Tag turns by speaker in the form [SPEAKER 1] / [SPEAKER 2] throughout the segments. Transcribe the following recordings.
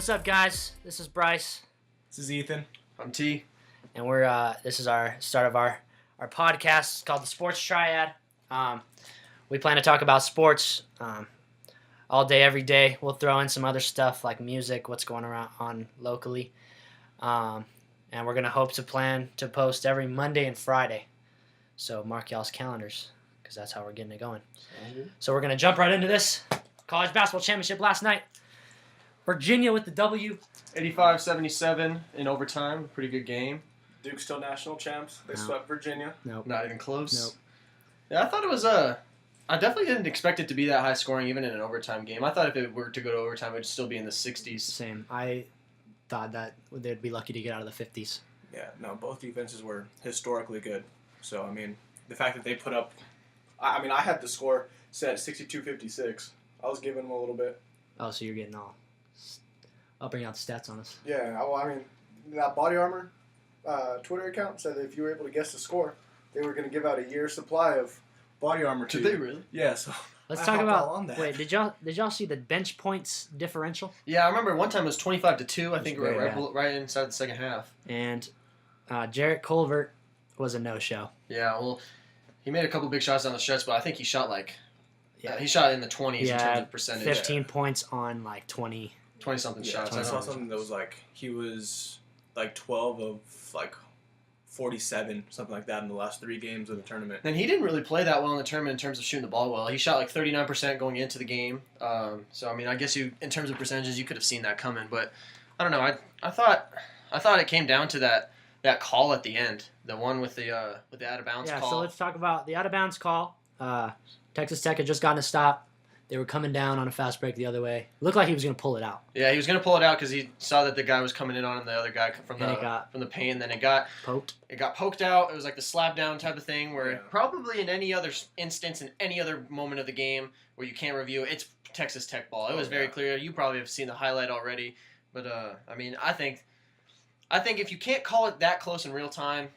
[SPEAKER 1] What's up, guys? This is Bryce.
[SPEAKER 2] This is Ethan.
[SPEAKER 3] I'm T.
[SPEAKER 1] And this is our start of our podcast. It's called the Sports Triad. We plan to talk about sports all day, every day. We'll throw in some other stuff like music, what's going on locally. And we're going to plan to post every Monday and Friday. So mark y'all's calendars because that's how we're getting it going. So we're going to jump right into this. College basketball championship last night. Virginia with the W.
[SPEAKER 3] 85-77 in overtime. Pretty good game.
[SPEAKER 2] Duke's still national champs. They swept Virginia.
[SPEAKER 1] Nope.
[SPEAKER 3] Not even close.
[SPEAKER 1] Nope.
[SPEAKER 3] Yeah, I thought it was I definitely didn't expect it to be that high scoring even in an overtime game. I thought if it were to go to overtime, it would still be in the 60s.
[SPEAKER 1] Same. I thought that they'd be lucky to get out of the 50s.
[SPEAKER 2] Yeah, no, both defenses were historically good. So, I mean, the fact that they put up... I had the score set 62-56. I was giving them a little bit.
[SPEAKER 1] Oh, so you're getting all... I'll bring out the stats on us.
[SPEAKER 4] Yeah, well, I mean, that Body Armor Twitter account said that if you were able to guess the score, they were going to give out a year's supply of Body Armor to
[SPEAKER 3] Did
[SPEAKER 4] you.
[SPEAKER 3] they really?
[SPEAKER 2] Yeah, so...
[SPEAKER 1] Let's
[SPEAKER 2] I
[SPEAKER 1] talk
[SPEAKER 2] hopped
[SPEAKER 1] about...
[SPEAKER 2] all on that.
[SPEAKER 1] Wait, did y'all see the bench points differential?
[SPEAKER 3] Yeah, I remember one time it was 25-2. I think
[SPEAKER 1] great,
[SPEAKER 3] right inside the second half.
[SPEAKER 1] And Jarrett Culvert was a no-show.
[SPEAKER 3] Yeah, well, he made a couple big shots down the stretch, but I think he shot he shot in the 20s in terms of percentage.
[SPEAKER 1] 15 points on 20...
[SPEAKER 3] 20-something shots.
[SPEAKER 2] I saw something that was he was 12 of 47, something like that in the last 3 games of the tournament.
[SPEAKER 3] And he didn't really play that well in the tournament in terms of shooting the ball well. He shot 39% going into the game. So I mean, I guess in terms of percentages, you could have seen that coming. But I don't know. I thought it came down to that call at the end, the one with the out of bounds call.
[SPEAKER 1] Yeah. So let's talk about the out of bounds call. Texas Tech had just gotten a stop. They were coming down on a fast break the other way. Looked like he was going to pull it out.
[SPEAKER 3] Yeah, he was going to pull it out because he saw that the guy was coming in on him, the other guy from the paint. Then it got
[SPEAKER 1] poked.
[SPEAKER 3] It got poked out. It was like the slap down type of thing where
[SPEAKER 2] Yeah.
[SPEAKER 3] probably in any other instance, in any other moment of the game where you can't review, it's Texas Tech ball. It was very clear. You probably have seen the highlight already. But, I mean, I think if you can't call it that close in real time,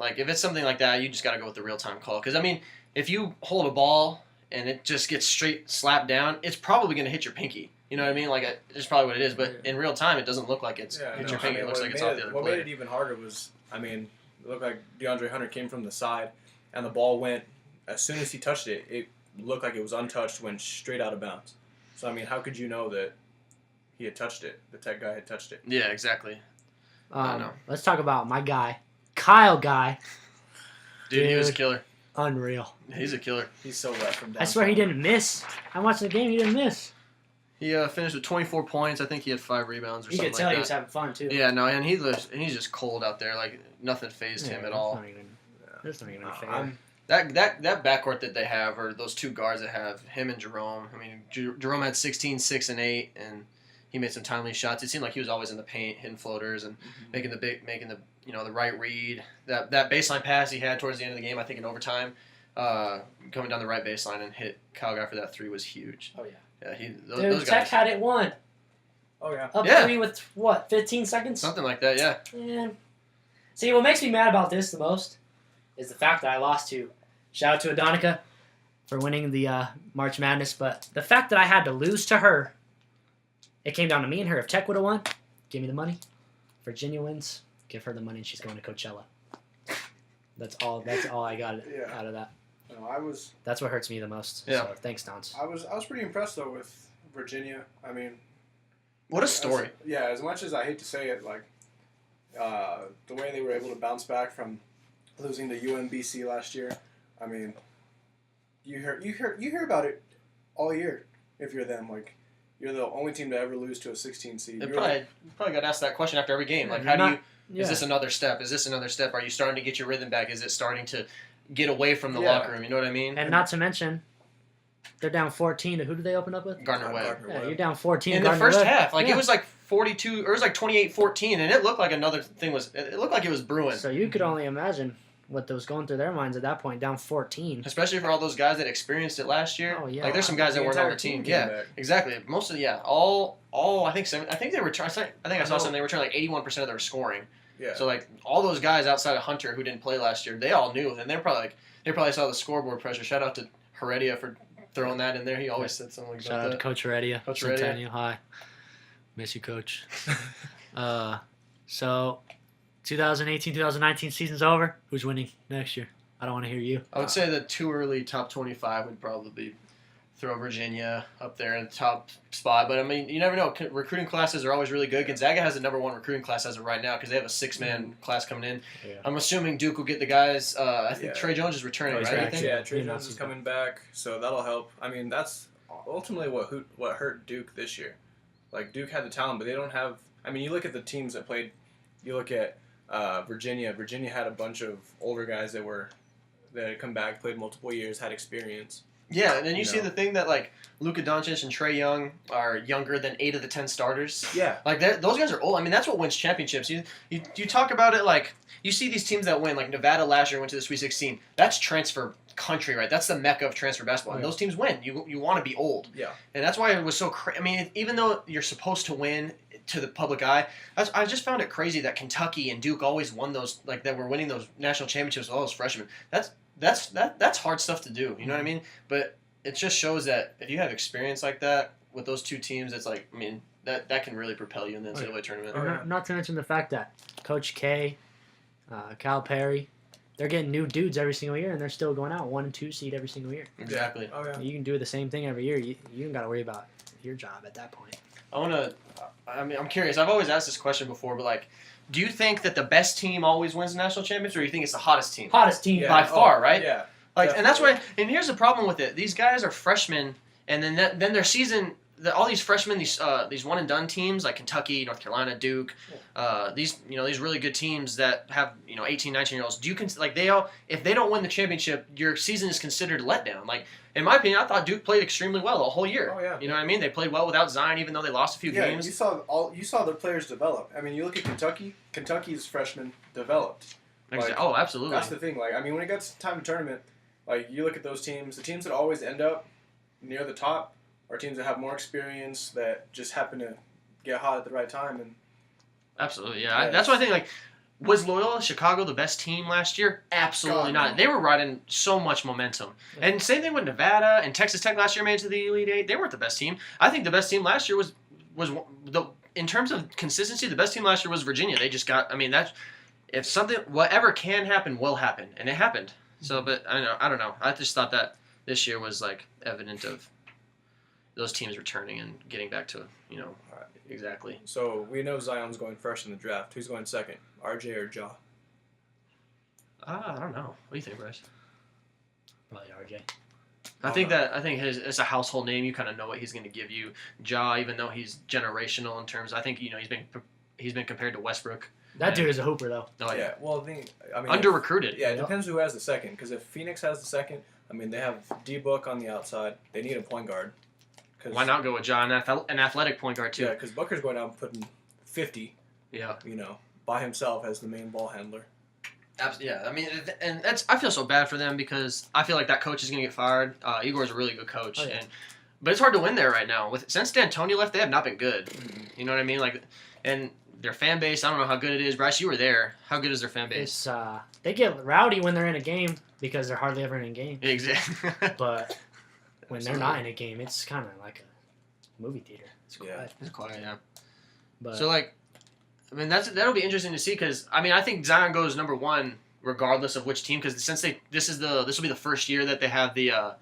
[SPEAKER 3] if it's something like that, you just got to go with the real-time call. Because, I mean, if you hold a ball and it just gets straight slapped down, it's probably going to hit your pinky. You know what I mean? It's probably what it is. But in real time, it doesn't look like it's hit your pinky. It looks like it's off the other
[SPEAKER 2] What
[SPEAKER 3] player.
[SPEAKER 2] made it even harder was, it looked like DeAndre Hunter came from the side, and the ball went, as soon as he touched it, it looked like it was untouched, went straight out of bounds. So, I mean, how could you know that he had touched it? The Tech guy had touched it.
[SPEAKER 3] Yeah, exactly. I know.
[SPEAKER 1] Let's talk about my guy, Kyle Guy.
[SPEAKER 3] Dude, he was a killer.
[SPEAKER 1] Unreal.
[SPEAKER 3] He's a killer.
[SPEAKER 2] He's so right from down.
[SPEAKER 1] I swear he didn't miss. I watched the game. He didn't miss.
[SPEAKER 3] He finished with 24 points. I think he had 5 rebounds or
[SPEAKER 1] You
[SPEAKER 3] something
[SPEAKER 1] could tell
[SPEAKER 3] like
[SPEAKER 1] he was
[SPEAKER 3] that.
[SPEAKER 1] having fun too.
[SPEAKER 3] Yeah, no, and he's just cold out there. Nothing fazed him at all.
[SPEAKER 1] That's not even fair.
[SPEAKER 3] That backcourt that they have, or those 2 guards that have him and Jerome. I mean, Jerome had 16, 6, and 8, and he made some timely shots. It seemed like he was always in the paint, hitting floaters and making the right read. That baseline pass he had towards the end of the game, I think in overtime, coming down the right baseline and hit Kyle Guy for that 3 was huge.
[SPEAKER 1] Oh yeah.
[SPEAKER 3] Yeah,
[SPEAKER 1] Dude, Tech had it won.
[SPEAKER 2] Oh, yeah.
[SPEAKER 1] Up 3 with, 15 seconds?
[SPEAKER 3] Something like that, yeah.
[SPEAKER 1] Man. See, what makes me mad about this the most is the fact that I lost to. Shout out to Adonica for winning the March Madness, but the fact that I had to lose to her, it came down to me and her. If Tech would have won, give me the money. Virginia wins, give her the money and she's going to Coachella. That's all I got out of that.
[SPEAKER 4] No,
[SPEAKER 1] That's what hurts me the most.
[SPEAKER 3] Yeah.
[SPEAKER 1] So, thanks, Dons.
[SPEAKER 4] I was pretty impressed though with Virginia. I mean,
[SPEAKER 3] What a story.
[SPEAKER 4] As much as I hate to say it, the way they were able to bounce back from losing to UMBC last year. I mean, you hear about it all year. If you're them, you're the only team to ever lose to a 16 seed.
[SPEAKER 3] You probably got asked that question after every game. Is this another step? Is this another step? Are you starting to get your rhythm back? Is it starting to get away from the locker room? You know what I mean?
[SPEAKER 1] And not to mention, they're down 14 to who did they open up with?
[SPEAKER 3] Gardner Webb.
[SPEAKER 1] Yeah, you're down 14.
[SPEAKER 3] In the
[SPEAKER 1] Gardner
[SPEAKER 3] first
[SPEAKER 1] Webb.
[SPEAKER 3] half, it was 42, or it was 28-14, and it looked like another thing it looked like it was brewing.
[SPEAKER 1] So you could only imagine what was going through their minds at that point, down 14.
[SPEAKER 3] Especially for all those guys that experienced it last year.
[SPEAKER 1] Oh, yeah.
[SPEAKER 3] There's some guys that weren't on the team. Yeah,
[SPEAKER 2] back.
[SPEAKER 3] exactly. Most of all I think they were trying. I think I saw something. They were trying 81% of their scoring.
[SPEAKER 2] Yeah.
[SPEAKER 3] So all those guys outside of Hunter who didn't play last year, they all knew, and they probably saw the scoreboard pressure. Shout out to Heredia for throwing that in there. He always said something like that.
[SPEAKER 1] Shout out to Coach Heredia.
[SPEAKER 3] Coach Heredia.
[SPEAKER 1] Centennial High. Miss you, Coach. So 2018-2019 season's over. Who's winning next year? I don't want to hear you.
[SPEAKER 3] I would say the too early top 25 would probably throw Virginia up there in the top spot. But, I mean, you never know. Recruiting classes are always really good. Gonzaga has the number one recruiting class as of right now because they have a six-man class coming in.
[SPEAKER 1] Yeah.
[SPEAKER 3] I'm assuming Duke will get the guys. I think Trey Jones is returning, right?
[SPEAKER 1] back.
[SPEAKER 3] You think?
[SPEAKER 2] Yeah, Trey Jones is coming back, so that'll help. I mean, that's ultimately what hurt Duke this year. Like, Duke had the talent, but they don't have – I mean, you look at the teams that played – you look at Virginia. Virginia had a bunch of older guys that had come back, played multiple years, had experience.
[SPEAKER 3] Yeah, and then you see the thing that, like, Luka Doncic and Trae Young are younger than 8 of the 10 starters.
[SPEAKER 2] Yeah.
[SPEAKER 3] Like, those guys are old. I mean, that's what wins championships. You talk about it like, you see these teams that win, like Nevada last year went to the Sweet 16. That's transfer country, right? That's the mecca of transfer basketball. And those teams win. You want to be old.
[SPEAKER 2] Yeah.
[SPEAKER 3] And that's why it was so I mean, even though you're supposed to win to the public eye, I just found it crazy that Kentucky and Duke always won those, like, that were winning those national championships with all those freshmen. That's hard stuff to do. You know what I mean? But it just shows that if you have experience like that with those two teams, it's like, I mean, that can really propel you in the NCAA tournament.
[SPEAKER 1] Not to mention the fact that Coach K, Cal Perry, they're getting new dudes every single year, and they're still going out 1 and 2 seed every single year.
[SPEAKER 3] Exactly.
[SPEAKER 2] Oh, yeah.
[SPEAKER 1] You can do the same thing every year. You don't got to worry about your job at that point.
[SPEAKER 3] I'm curious. I've always asked this question before, but, like, do you think that the best team always wins the national championship, or do you think it's the hottest team?
[SPEAKER 1] Hottest team
[SPEAKER 3] by far, right?
[SPEAKER 2] Yeah.
[SPEAKER 3] Like, and that's why. And here's the problem with it: these guys are freshmen, and then their season. All these freshmen, these one and done teams like Kentucky, North Carolina, Duke, these really good teams that have 18, 19-year-olds. If they don't win the championship, your season is considered a letdown. Like, in my opinion, I thought Duke played extremely well the whole year.
[SPEAKER 2] Oh, yeah.
[SPEAKER 3] You know what I mean? They played well without Zion, even though they lost a few games.
[SPEAKER 4] You saw their players develop. I mean, you look at Kentucky. Kentucky's freshmen developed. Like,
[SPEAKER 3] oh, absolutely.
[SPEAKER 4] That's the thing. Like, I mean, when it gets time of tournament, like, you look at those teams. The teams that always end up near the top are teams that have more experience, that just happen to get hot at the right time. And
[SPEAKER 3] absolutely, yeah. That's why I think, like, was Loyola Chicago the best team last year? Absolutely not.
[SPEAKER 4] No.
[SPEAKER 3] They were riding so much momentum. Yeah. And same thing with Nevada and Texas Tech last year made it to the Elite Eight. They weren't the best team. I think the best team last year was in terms of consistency, the best team last year was Virginia. They just got, I mean, whatever can happen will happen, and it happened. So, but I don't know. I just thought that this year was, like, evident of those teams returning and getting back to, exactly.
[SPEAKER 2] So we know Zion's going first in the draft. Who's going second, RJ or Ja?
[SPEAKER 3] I don't know. What do you think, Bryce?
[SPEAKER 1] Probably RJ.
[SPEAKER 3] I think it's a household name. You kind of know what he's going to give you. Ja, even though he's generational in terms, I think he's been compared to Westbrook.
[SPEAKER 1] That dude is a hooper, though.
[SPEAKER 3] Oh yeah.
[SPEAKER 2] Well,
[SPEAKER 3] Under recruited.
[SPEAKER 2] Yeah, it depends who has the second. Because if Phoenix has the second, I mean, they have D-Book on the outside. They need a point guard.
[SPEAKER 3] Why not go with Ja, an athletic point guard too?
[SPEAKER 2] Yeah, because Booker's going out and putting 50.
[SPEAKER 3] Yeah.
[SPEAKER 2] By himself as the main ball handler.
[SPEAKER 3] Yeah, I mean, and I feel so bad for them because I feel like that coach is going to get fired. Igor's a really good coach,
[SPEAKER 1] oh, yeah.
[SPEAKER 3] but it's hard to win there right now. Since D'Antoni left, they have not been good.
[SPEAKER 2] Mm-hmm.
[SPEAKER 3] You know what I mean? Like, and their fan base, I don't know how good it is. Bryce, you were there. How good is their fan base?
[SPEAKER 1] They get rowdy when they're in a game because they're hardly ever in a game.
[SPEAKER 3] Exactly.
[SPEAKER 1] But when they're not in a game, it's kind of like a movie theater. It's quiet.
[SPEAKER 2] Yeah.
[SPEAKER 3] It's quiet, yeah.
[SPEAKER 1] But
[SPEAKER 3] So, like, I mean, that'll be interesting to see because, I mean, I think Zion goes number one regardless of which team because since this will be the first year that they have the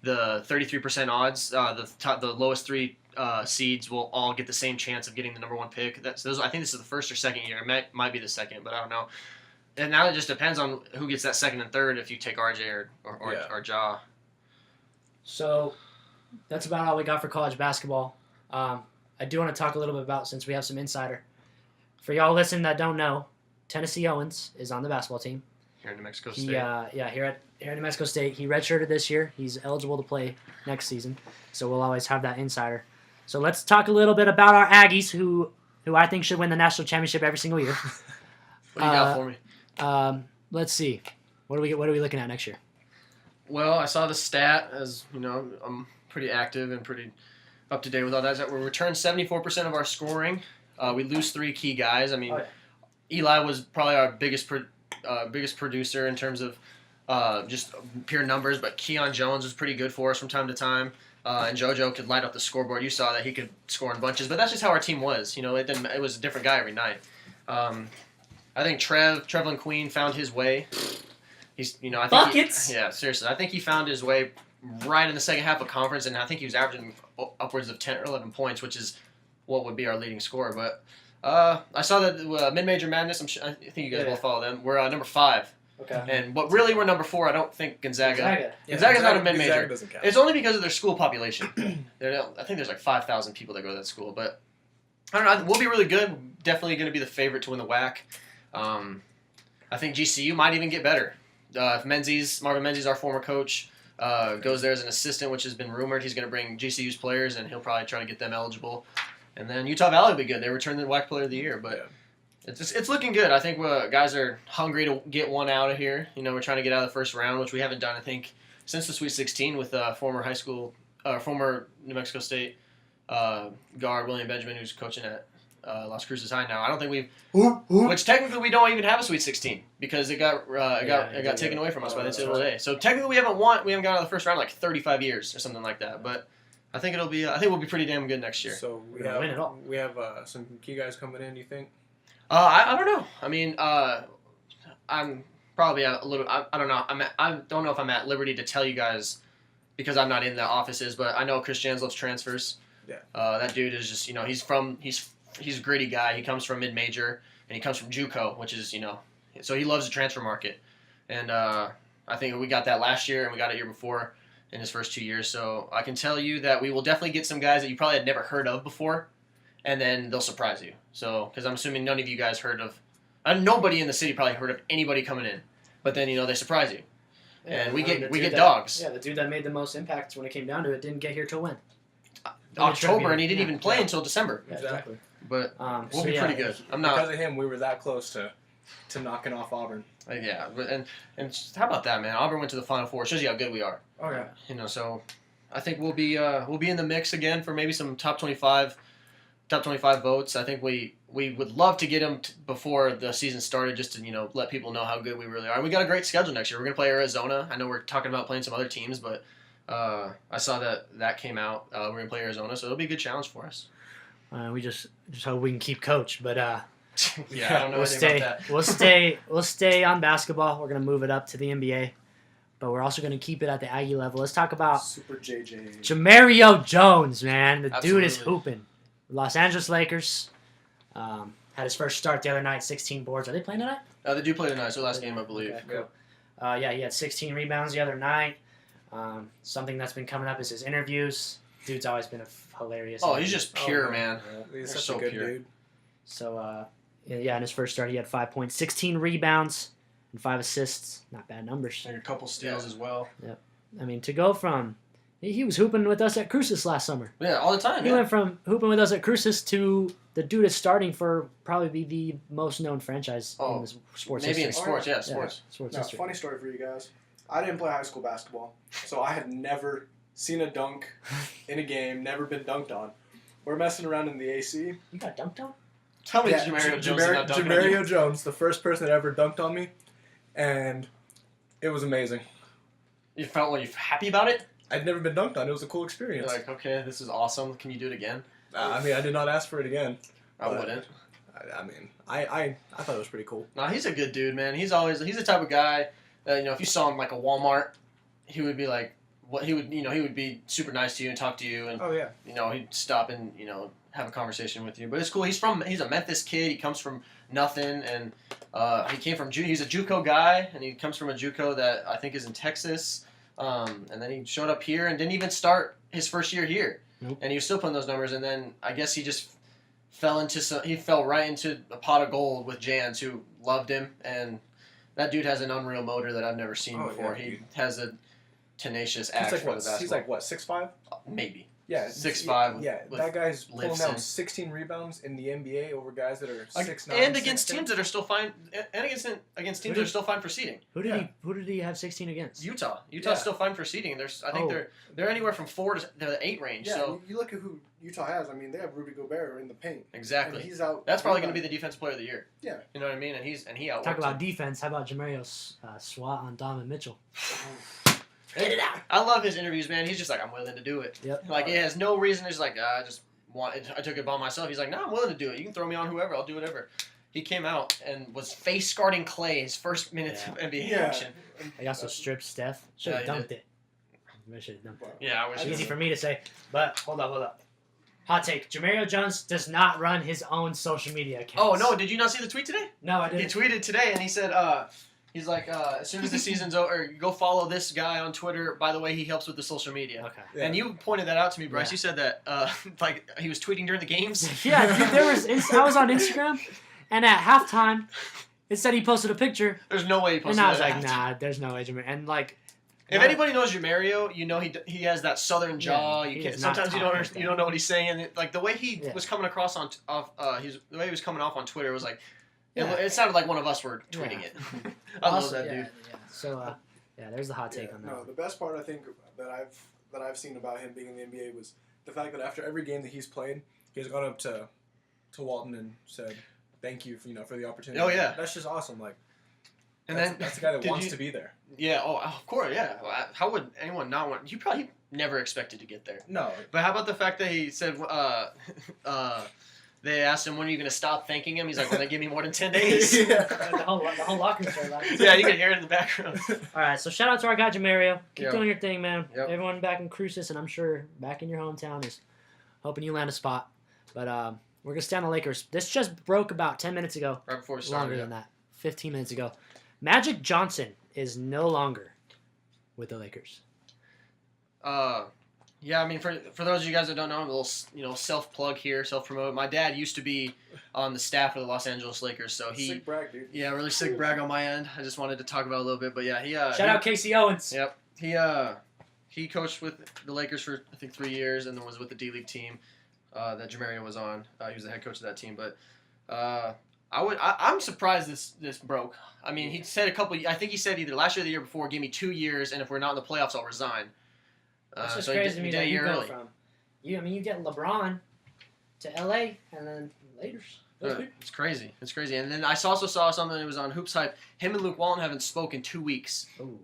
[SPEAKER 3] 33% odds, the lowest three seeds will all get the same chance of getting the number one pick. I think this is the first or second year. It might be the second, but I don't know. And now it just depends on who gets that second and third if you take RJ or Ja.
[SPEAKER 1] So that's about all we got for college basketball. I do want to talk a little bit about, since we have some insider. For y'all listening that don't know, Tennessee Owens is on the basketball team.
[SPEAKER 3] Here in New Mexico State.
[SPEAKER 1] Here at New Mexico State. He redshirted this year. He's eligible to play next season. So we'll always have that insider. So let's talk a little bit about our Aggies, who I think should win the national championship every single year.
[SPEAKER 3] What do you got for me?
[SPEAKER 1] Let's see. What are we looking at next year?
[SPEAKER 3] Well, I saw the stat, as you know, I'm pretty active and pretty up to date with all that. That we return 74% of our scoring. We lose 3 key guys. I mean, Eli was probably our biggest producer in terms of just pure numbers, but Keon Jones was pretty good for us from time to time. and JoJo could light up the scoreboard. You saw that he could score in bunches, but that's just how our team was. It was a different guy every night. I think Trevlin Queen found his way. He's, I think
[SPEAKER 1] Buckets.
[SPEAKER 3] Yeah, seriously, I think he found his way right in the second half of conference, and I think he was averaging upwards of 10 or 11 points, which is what would be our leading scorer. But I saw that Mid-Major Madness. I think you guys will follow them. We're number 5.
[SPEAKER 1] Okay.
[SPEAKER 3] But really, we're number 4. I don't think Gonzaga. Gonzaga's not a mid-major.
[SPEAKER 2] Gonzaga doesn't count.
[SPEAKER 3] It's only because of their school population. I think there's like 5,000 people that go to that school. But I don't know. We'll be really good. Definitely going to be the favorite to win the WAC. I think GCU might even get better. If Marvin Menzies, our former coach, goes there as an assistant, which has been rumored, he's going to bring GCU's players, and he'll probably try to get them eligible. And then Utah Valley will be good. They returned the WAC Player of the Year, but it's looking good. I think guys are hungry to get one out of here. We're trying to get out of the first round, which we haven't done, I think, since the Sweet 16 with former New Mexico State guard William Benjamin, who's coaching at Las Cruces High now. I don't think we've, which technically we don't even have a Sweet 16 because it got taken away from us by the NCAA. So technically we haven't got out of the first round in like 35 years or something like that. But I think we'll be pretty damn good next year.
[SPEAKER 2] So we have some key guys coming in. You think?
[SPEAKER 3] I don't know. I mean, I'm probably a little. I don't know. I don't know if I'm at liberty to tell you guys because I'm not in the offices. But I know Chris Janslove's transfers.
[SPEAKER 2] Yeah.
[SPEAKER 3] That dude is just he's a gritty guy. He comes from mid-major and he comes from JUCO, which is so he loves the transfer market. And I think we got that last year and we got it year before in his first 2 years. So I can tell you that we will definitely get some guys that you probably had never heard of before, and then they'll surprise you. So because I'm assuming none of you guys heard of, nobody in the city probably heard of anybody coming in, but then they surprise you, and we get dogs.
[SPEAKER 1] Yeah, the dude that made the most impact when it came down to it didn't get here till when?
[SPEAKER 3] October, and he didn't even play until December.
[SPEAKER 1] Yeah, exactly.
[SPEAKER 3] But we'll be pretty good.
[SPEAKER 2] Because of him, we were that close to knocking off Auburn.
[SPEAKER 3] Yeah, and how about that, man? Auburn went to the Final Four. It shows you how good we are.
[SPEAKER 2] Oh yeah.
[SPEAKER 3] So I think we'll be in the mix again for maybe some top 25 votes. I think we would love to get them before the season started, just to let people know how good we really are. And we got a great schedule next year. We're gonna play Arizona. I know we're talking about playing some other teams, but I saw that came out. We're gonna play Arizona, so it'll be a good challenge for us.
[SPEAKER 1] We just hope we can keep coach, but
[SPEAKER 3] yeah, I don't know anything about
[SPEAKER 1] that. We'll stay on basketball. We're gonna move it up to the NBA, but we're also gonna keep it at the Aggie level. Let's talk about
[SPEAKER 4] Super JJ.
[SPEAKER 1] Jamario Jones, man. The
[SPEAKER 3] Absolutely.
[SPEAKER 1] dude is hooping. Los Angeles Lakers had his first start the other night. 16 boards. Are they playing tonight?
[SPEAKER 3] They do play tonight. It's their last game, I believe.
[SPEAKER 1] Okay, cool. He had 16 rebounds the other night. Something that's been coming up is his interviews. Dude's always been hilarious.
[SPEAKER 3] Oh, he's just pure, man.
[SPEAKER 2] He's
[SPEAKER 3] They're
[SPEAKER 2] such
[SPEAKER 3] so
[SPEAKER 2] a good
[SPEAKER 3] pure.
[SPEAKER 2] dude.
[SPEAKER 1] So, in his first start, he had 5 points, 16 rebounds, and 5 assists. Not bad numbers.
[SPEAKER 3] And a couple steals as well.
[SPEAKER 1] I mean, to go from... He was hooping with us at Cruces last summer.
[SPEAKER 3] Yeah, all the time.
[SPEAKER 1] He went from hooping with us at Cruces to the dude is starting for probably the most known franchise in the sports
[SPEAKER 3] maybe
[SPEAKER 1] history.
[SPEAKER 3] in sports, yeah, sports.
[SPEAKER 1] Sports
[SPEAKER 4] Now,
[SPEAKER 1] history.
[SPEAKER 4] funny story for you guys. I didn't play high school basketball, so I had never seen a dunk in a game, never been dunked on. We're messing around in the AC.
[SPEAKER 1] You got dunked on?
[SPEAKER 3] Tell me
[SPEAKER 2] Yeah,
[SPEAKER 3] Jamario Jones did not dunk on you.
[SPEAKER 2] Jamario Jones, the first person that ever dunked on me, and it was amazing.
[SPEAKER 3] You felt like you're happy about it?
[SPEAKER 2] I'd never been dunked on. It was a cool
[SPEAKER 3] You're
[SPEAKER 2] experience.
[SPEAKER 3] like, okay, this is awesome. Can you do it again?
[SPEAKER 2] I mean, I did not ask for it again.
[SPEAKER 3] I
[SPEAKER 2] But-
[SPEAKER 3] wouldn't.
[SPEAKER 2] I thought it was pretty cool.
[SPEAKER 3] No, he's a good dude, man. He's the type of guy that, if you saw him like a Walmart, he would be like, he would be super nice to you and talk to you, and
[SPEAKER 2] Oh yeah.
[SPEAKER 3] he'd stop and have a conversation with you. But it's cool. He's a Memphis kid. He comes from nothing, and he's a JUCO guy, and he comes from a JUCO that I think is in Texas. And then he showed up here and didn't even start his first year here,
[SPEAKER 1] Nope.
[SPEAKER 3] and he was still putting those numbers. And then I guess he just fell right into a pot of gold with Jans, who loved him, and that dude has an unreal motor that I've never seen before.
[SPEAKER 2] Yeah,
[SPEAKER 3] He
[SPEAKER 2] dude.
[SPEAKER 3] has a tenacious
[SPEAKER 2] He's
[SPEAKER 3] act
[SPEAKER 2] like
[SPEAKER 3] for
[SPEAKER 2] what?
[SPEAKER 3] the basketball.
[SPEAKER 2] He's like what? 6'5"?
[SPEAKER 3] Maybe.
[SPEAKER 2] Yeah,
[SPEAKER 3] 6'5"
[SPEAKER 2] Yeah,
[SPEAKER 3] with
[SPEAKER 2] that guy's pulling
[SPEAKER 3] lifts
[SPEAKER 2] down
[SPEAKER 3] in.
[SPEAKER 2] 16 rebounds in the NBA over guys that are 6'9".
[SPEAKER 3] And against
[SPEAKER 2] 6'10".
[SPEAKER 3] teams that are still fine, and against teams that are still fine for seeding.
[SPEAKER 1] Who did he have 16 against?
[SPEAKER 3] Utah's
[SPEAKER 2] Yeah.
[SPEAKER 3] still fine for seeding. I think they're anywhere from 4 to the 8 range.
[SPEAKER 4] Yeah,
[SPEAKER 3] So
[SPEAKER 4] you look at who Utah has. I mean, they have Rudy Gobert in the paint.
[SPEAKER 3] exactly.
[SPEAKER 4] And he's out.
[SPEAKER 3] That's probably going to be the defensive player of the year.
[SPEAKER 4] Yeah.
[SPEAKER 3] You know what I mean? And he outworks
[SPEAKER 1] Talk about
[SPEAKER 3] him.
[SPEAKER 1] defense. How about Jamario's swat on Donovan Mitchell? Get it out.
[SPEAKER 3] I love his interviews, man. He's just like, I'm willing to do it.
[SPEAKER 1] Yep.
[SPEAKER 3] Like, it has no reason. He's like, I took it by myself. He's like, no, I'm willing to do it. You can throw me on whoever. I'll do whatever. He came out and was face guarding Clay his first minute of NBA action.
[SPEAKER 1] He also stripped Steph. Should have
[SPEAKER 3] Yeah, he
[SPEAKER 1] dunked it. I should have dunked it.
[SPEAKER 3] Yeah, I wish.
[SPEAKER 1] Easy for me to say, but hold up. Hot take: Jamario Jones does not run his own social media accounts.
[SPEAKER 3] Oh no! Did you not see the tweet today?
[SPEAKER 1] No, I
[SPEAKER 3] He
[SPEAKER 1] didn't.
[SPEAKER 3] tweeted today and he said, he's like, as soon as the season's over, go follow this guy on Twitter. By the way, he helps with the social media.
[SPEAKER 1] Okay.
[SPEAKER 4] Yeah.
[SPEAKER 3] And you pointed that out to me, Bryce.
[SPEAKER 1] Yeah.
[SPEAKER 3] You said that like he was tweeting during the games.
[SPEAKER 1] Yeah, dude, I was on Instagram, and at halftime, it said he posted a picture,
[SPEAKER 3] There's no way he posted
[SPEAKER 1] and I was
[SPEAKER 3] that.
[SPEAKER 1] like, nah, there's no way, Jamario. And like,
[SPEAKER 3] If anybody knows Jamario, you know he has that southern jaw.
[SPEAKER 1] Yeah,
[SPEAKER 3] You
[SPEAKER 1] he
[SPEAKER 3] can't,
[SPEAKER 1] does not
[SPEAKER 3] sometimes you
[SPEAKER 1] talk
[SPEAKER 3] don't
[SPEAKER 1] like that.
[SPEAKER 3] you don't know what he's saying. And like the way he
[SPEAKER 1] Yeah.
[SPEAKER 3] was coming across the way he was coming off on Twitter was like,
[SPEAKER 1] Yeah.
[SPEAKER 3] it sounded like one of us were tweeting
[SPEAKER 1] Yeah.
[SPEAKER 3] it. I love
[SPEAKER 1] also,
[SPEAKER 3] that
[SPEAKER 1] yeah,
[SPEAKER 3] dude.
[SPEAKER 1] Yeah. So, there's the hot take on that.
[SPEAKER 4] No, the best part I think that I've seen about him being in the NBA was the fact that after every game that he's played,
[SPEAKER 2] He's gone up to Walton and said, "Thank you for the opportunity."
[SPEAKER 3] Oh, yeah.
[SPEAKER 2] That's just awesome. Like,
[SPEAKER 3] And
[SPEAKER 2] that's,
[SPEAKER 3] then
[SPEAKER 2] that's the guy that
[SPEAKER 3] did
[SPEAKER 2] wants
[SPEAKER 3] you-
[SPEAKER 2] to be there.
[SPEAKER 3] Yeah. Oh, of course. Yeah. Well, how would anyone not want? You probably never expected to get there.
[SPEAKER 2] No,
[SPEAKER 3] But how about the fact that he said, they asked him when are you going to stop thanking him? He's like, when they give me more than 10 days.
[SPEAKER 1] The whole locker room started laughing.
[SPEAKER 3] Yeah, you can hear it in the background.
[SPEAKER 1] All right, so shout out to our guy Jamario. Keep
[SPEAKER 3] Yep.
[SPEAKER 1] doing your thing, man.
[SPEAKER 3] Yep.
[SPEAKER 1] Everyone back in Cruces, and I'm sure back in your hometown is hoping you land a spot. But we're gonna stay on the Lakers. This just broke about 10 minutes ago.
[SPEAKER 3] Right before we
[SPEAKER 1] Longer
[SPEAKER 3] started.
[SPEAKER 1] than that. 15 minutes ago. Magic Johnson is no longer with the Lakers.
[SPEAKER 3] Yeah, I mean, for those of you guys that don't know, I'm a little self-plug here, self-promote. My dad used to be on the staff of the Los Angeles Lakers, so he...
[SPEAKER 4] sick brag, dude.
[SPEAKER 3] Yeah, really sick brag on my end. I just wanted to talk about it a little bit, but yeah, he...
[SPEAKER 1] Shout out Casey Owens.
[SPEAKER 3] Yep. He coached with the Lakers for, I think, 3 years, and then was with the D-League team that Jamario was on. He was the head coach of that team, but I'm surprised this broke. I mean, he said I think he said either last year or the year before, give me 2 years, and if we're not in the playoffs, I'll resign.
[SPEAKER 1] It's just
[SPEAKER 3] so he
[SPEAKER 1] crazy
[SPEAKER 3] did-
[SPEAKER 1] to me
[SPEAKER 3] he did
[SPEAKER 1] that
[SPEAKER 3] a
[SPEAKER 1] you
[SPEAKER 3] year
[SPEAKER 1] go
[SPEAKER 3] early.
[SPEAKER 1] from... you get LeBron to LA, and then Lakers.
[SPEAKER 3] It's crazy. It's crazy. And then I also saw something that was on Hoops Hype. Him and Luke Walton haven't spoken 2 weeks.
[SPEAKER 1] Ooh.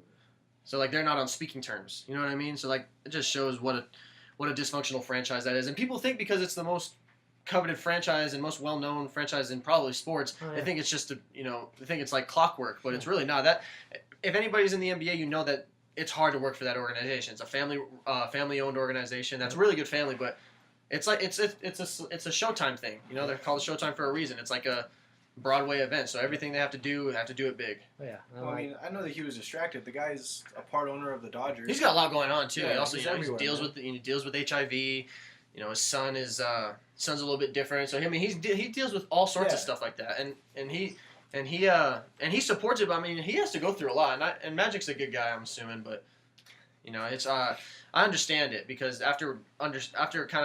[SPEAKER 3] So, like, they're not on speaking terms. You know what I mean? So, like, it just shows what a dysfunctional franchise that is. And people think because it's the most coveted franchise and most well-known franchise in probably sports,
[SPEAKER 1] Oh, yeah.
[SPEAKER 3] they think it's just they think it's like clockwork, but it's really not. That if anybody's in the NBA, you know that it's hard to work for that organization. It's a family-owned organization that's really good family, but it's like it's a Showtime thing. You know, they're called Showtime for a reason. It's like a Broadway event, so everything they have to do it big.
[SPEAKER 1] Oh, yeah.
[SPEAKER 4] Well, I mean, I know that he was distracted. The guy's a part owner of the Dodgers.
[SPEAKER 3] He's got a lot going on too.
[SPEAKER 4] Yeah,
[SPEAKER 3] he also
[SPEAKER 4] he's
[SPEAKER 3] he
[SPEAKER 4] everywhere,
[SPEAKER 3] deals
[SPEAKER 4] man.
[SPEAKER 3] with HIV. You know, his son's a little bit different. So I mean, he deals with all sorts of
[SPEAKER 4] Yeah.
[SPEAKER 3] stuff like that, and he supports it. But I mean, he has to go through a lot. And Magic's a good guy, I'm assuming, but you know, it's I understand it because after kind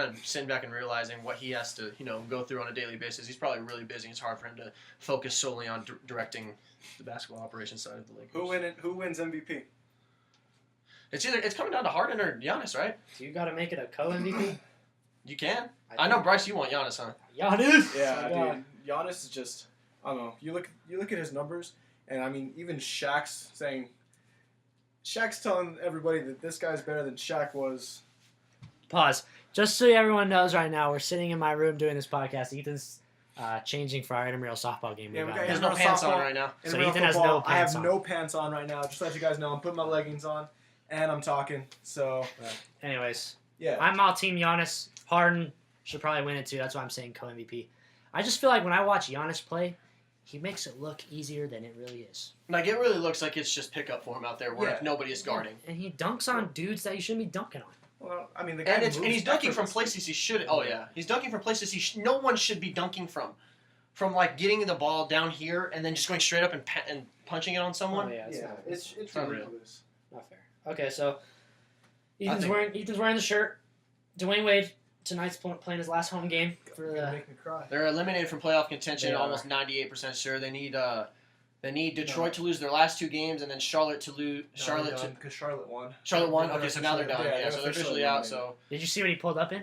[SPEAKER 3] of sitting back and realizing what he has to go through on a daily basis, he's probably really busy. It's hard for him to focus solely on directing the basketball operations side of the Lakers.
[SPEAKER 4] Who wins MVP?
[SPEAKER 3] It's coming down to Harden or Giannis, right?
[SPEAKER 1] So you got to make it a co-MVP?
[SPEAKER 3] You can. I know, Bryce, you want Giannis, huh?
[SPEAKER 1] Giannis!
[SPEAKER 2] Yeah,
[SPEAKER 1] Oh,
[SPEAKER 2] dude. Giannis is just, I don't know. You look at his numbers, and I mean, even Shaq's telling everybody that this guy's better than Shaq was.
[SPEAKER 1] Pause. Just so everyone knows right now, we're sitting in my room doing this podcast. Ethan's changing for our intramural softball game.
[SPEAKER 2] Yeah, we got
[SPEAKER 3] He has
[SPEAKER 2] Yeah,
[SPEAKER 3] no
[SPEAKER 2] no
[SPEAKER 3] pants on
[SPEAKER 2] softball.
[SPEAKER 3] right now.
[SPEAKER 2] In
[SPEAKER 1] So
[SPEAKER 2] real
[SPEAKER 1] Ethan has
[SPEAKER 2] football,
[SPEAKER 1] no pants
[SPEAKER 2] I have
[SPEAKER 1] on.
[SPEAKER 2] no pants on right now. Just to let you guys know, I'm putting my leggings on, and I'm talking. So,
[SPEAKER 1] Anyways,
[SPEAKER 2] yeah.
[SPEAKER 1] I'm all team Giannis. Harden should probably win it too. That's why I'm saying co-MVP. I just feel like when I watch Giannis play, he makes it look easier than it really is.
[SPEAKER 3] Like, it really looks like it's just pickup for him out there where
[SPEAKER 2] Yeah.
[SPEAKER 3] nobody is guarding.
[SPEAKER 1] And he dunks on dudes that you shouldn't be dunking on.
[SPEAKER 2] Well, I mean, the guy
[SPEAKER 3] And he's
[SPEAKER 2] moves
[SPEAKER 3] dunking from
[SPEAKER 2] effortlessly.
[SPEAKER 3] places he should. Oh, yeah. He's dunking from places no one should be dunking from. From, like, getting the ball down here and then just going straight up and punching it on someone.
[SPEAKER 1] Oh, yeah, it's not,
[SPEAKER 2] It's
[SPEAKER 3] not real.
[SPEAKER 2] ridiculous.
[SPEAKER 1] not fair. Okay, so Ethan's
[SPEAKER 3] think-
[SPEAKER 1] wearing the shirt. Dwayne Wade tonight's playing his last home game for
[SPEAKER 2] You're gonna
[SPEAKER 1] the.
[SPEAKER 2] make me cry.
[SPEAKER 3] They're eliminated from playoff contention,
[SPEAKER 1] They are.
[SPEAKER 3] almost 98% sure. They need Detroit to lose their last 2 games and then Charlotte to lose.
[SPEAKER 2] Because Charlotte won.
[SPEAKER 3] Charlotte won.
[SPEAKER 2] They're
[SPEAKER 3] Okay, so now they're done.
[SPEAKER 2] officially-
[SPEAKER 3] Yeah, so they're officially out. So
[SPEAKER 1] Did you see what he pulled up in?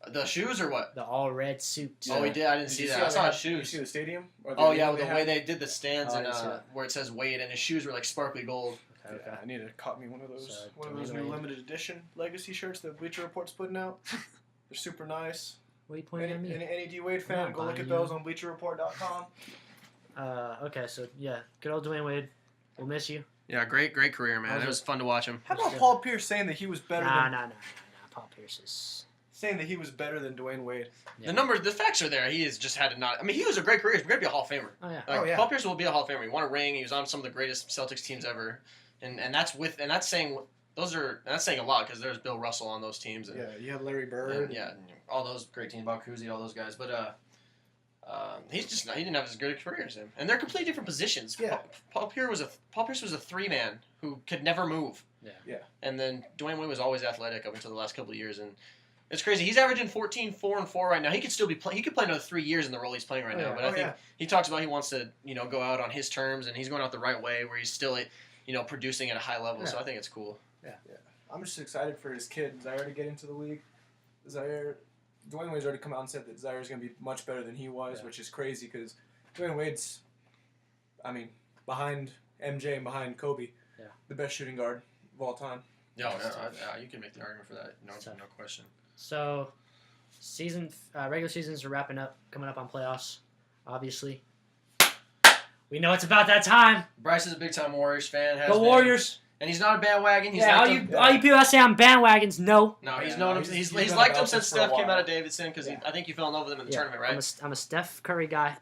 [SPEAKER 3] the shoes or what?
[SPEAKER 1] The all red suit.
[SPEAKER 3] Oh, he did. I didn't
[SPEAKER 2] Did
[SPEAKER 3] see
[SPEAKER 2] you
[SPEAKER 3] that. I
[SPEAKER 2] how
[SPEAKER 3] saw
[SPEAKER 2] they
[SPEAKER 3] his
[SPEAKER 2] had- You
[SPEAKER 3] shoes.
[SPEAKER 2] see the stadium? Or
[SPEAKER 3] Oh yeah,
[SPEAKER 2] they
[SPEAKER 3] with the
[SPEAKER 2] had-
[SPEAKER 3] way they did the stands
[SPEAKER 1] Oh, I
[SPEAKER 3] and
[SPEAKER 1] didn't see that.
[SPEAKER 3] where it says Wade and his shoes were like sparkly gold.
[SPEAKER 1] Okay.
[SPEAKER 4] Yeah, I need to cop me one of those
[SPEAKER 1] So,
[SPEAKER 4] new
[SPEAKER 1] Dwayne Wade.
[SPEAKER 4] limited edition legacy shirts that Bleacher Report's putting out. They're super nice.
[SPEAKER 1] What are you pointing at me?
[SPEAKER 4] Any D Wade
[SPEAKER 1] I'm
[SPEAKER 4] fan,
[SPEAKER 1] not
[SPEAKER 4] go look
[SPEAKER 1] buying
[SPEAKER 4] at
[SPEAKER 1] you.
[SPEAKER 4] those on BleacherReport.com.
[SPEAKER 1] Okay, so yeah, good old Dwayne Wade. We'll miss you.
[SPEAKER 3] Yeah, great career, man. It was fun to watch him.
[SPEAKER 4] How about Paul Pierce saying that he was better
[SPEAKER 1] Nah.
[SPEAKER 4] than
[SPEAKER 1] Paul Pierce is.
[SPEAKER 4] Dwayne Wade?
[SPEAKER 1] Yeah.
[SPEAKER 3] The facts are there. He has just had to not. I mean, he was a great career. He's going to be a Hall of Famer.
[SPEAKER 1] Oh yeah.
[SPEAKER 3] Like,
[SPEAKER 4] Oh, yeah.
[SPEAKER 3] Paul Pierce will be a Hall of Famer. He won a ring. He was on some of the greatest Celtics teams ever, and that's saying a lot because there's Bill Russell on those teams. And,
[SPEAKER 4] Yeah, you had Larry
[SPEAKER 3] and,
[SPEAKER 4] Bird.
[SPEAKER 3] yeah, all those great teams, Bob Cousy, all those guys. But he didn't have as good a career as him, and they're completely different positions.
[SPEAKER 4] Yeah.
[SPEAKER 3] Paul Pierce was a 3-man who could never move.
[SPEAKER 1] Yeah.
[SPEAKER 3] And then Dwayne Wade was always athletic up until the last couple of years, and it's crazy. He's averaging 14, 4, and 4 right now. He could still be he could play another 3 years in the role he's playing right now. But I think he talks about he wants to go out on his terms, and he's going out the right way where he's still producing at a high level. So I think it's cool.
[SPEAKER 4] I'm just excited for his kid, Zaire, to get into the league. Dwayne Wade's already come out and said that Zaire's going to be much better than he was, which is crazy because Dwayne Wade's, behind MJ and behind Kobe, the best shooting guard of all time.
[SPEAKER 3] Yeah, you can make the argument for that. No question.
[SPEAKER 1] So, regular seasons are wrapping up, coming up on playoffs, obviously. We know it's about that time.
[SPEAKER 3] Bryce is a big-time Warriors fan.
[SPEAKER 1] Go Warriors!
[SPEAKER 3] And he's not a bandwagon. He's
[SPEAKER 1] All you people that say I'm bandwagons, no.
[SPEAKER 3] No, he's
[SPEAKER 4] Yeah,
[SPEAKER 3] known
[SPEAKER 4] no,
[SPEAKER 3] him.
[SPEAKER 4] he's
[SPEAKER 3] He's
[SPEAKER 4] been
[SPEAKER 3] liked
[SPEAKER 4] about
[SPEAKER 3] him since
[SPEAKER 4] this for a
[SPEAKER 3] Steph came
[SPEAKER 4] while.
[SPEAKER 3] out of Davidson because I think you fell in love with him in the tournament, right?
[SPEAKER 1] I'm a Steph Curry guy.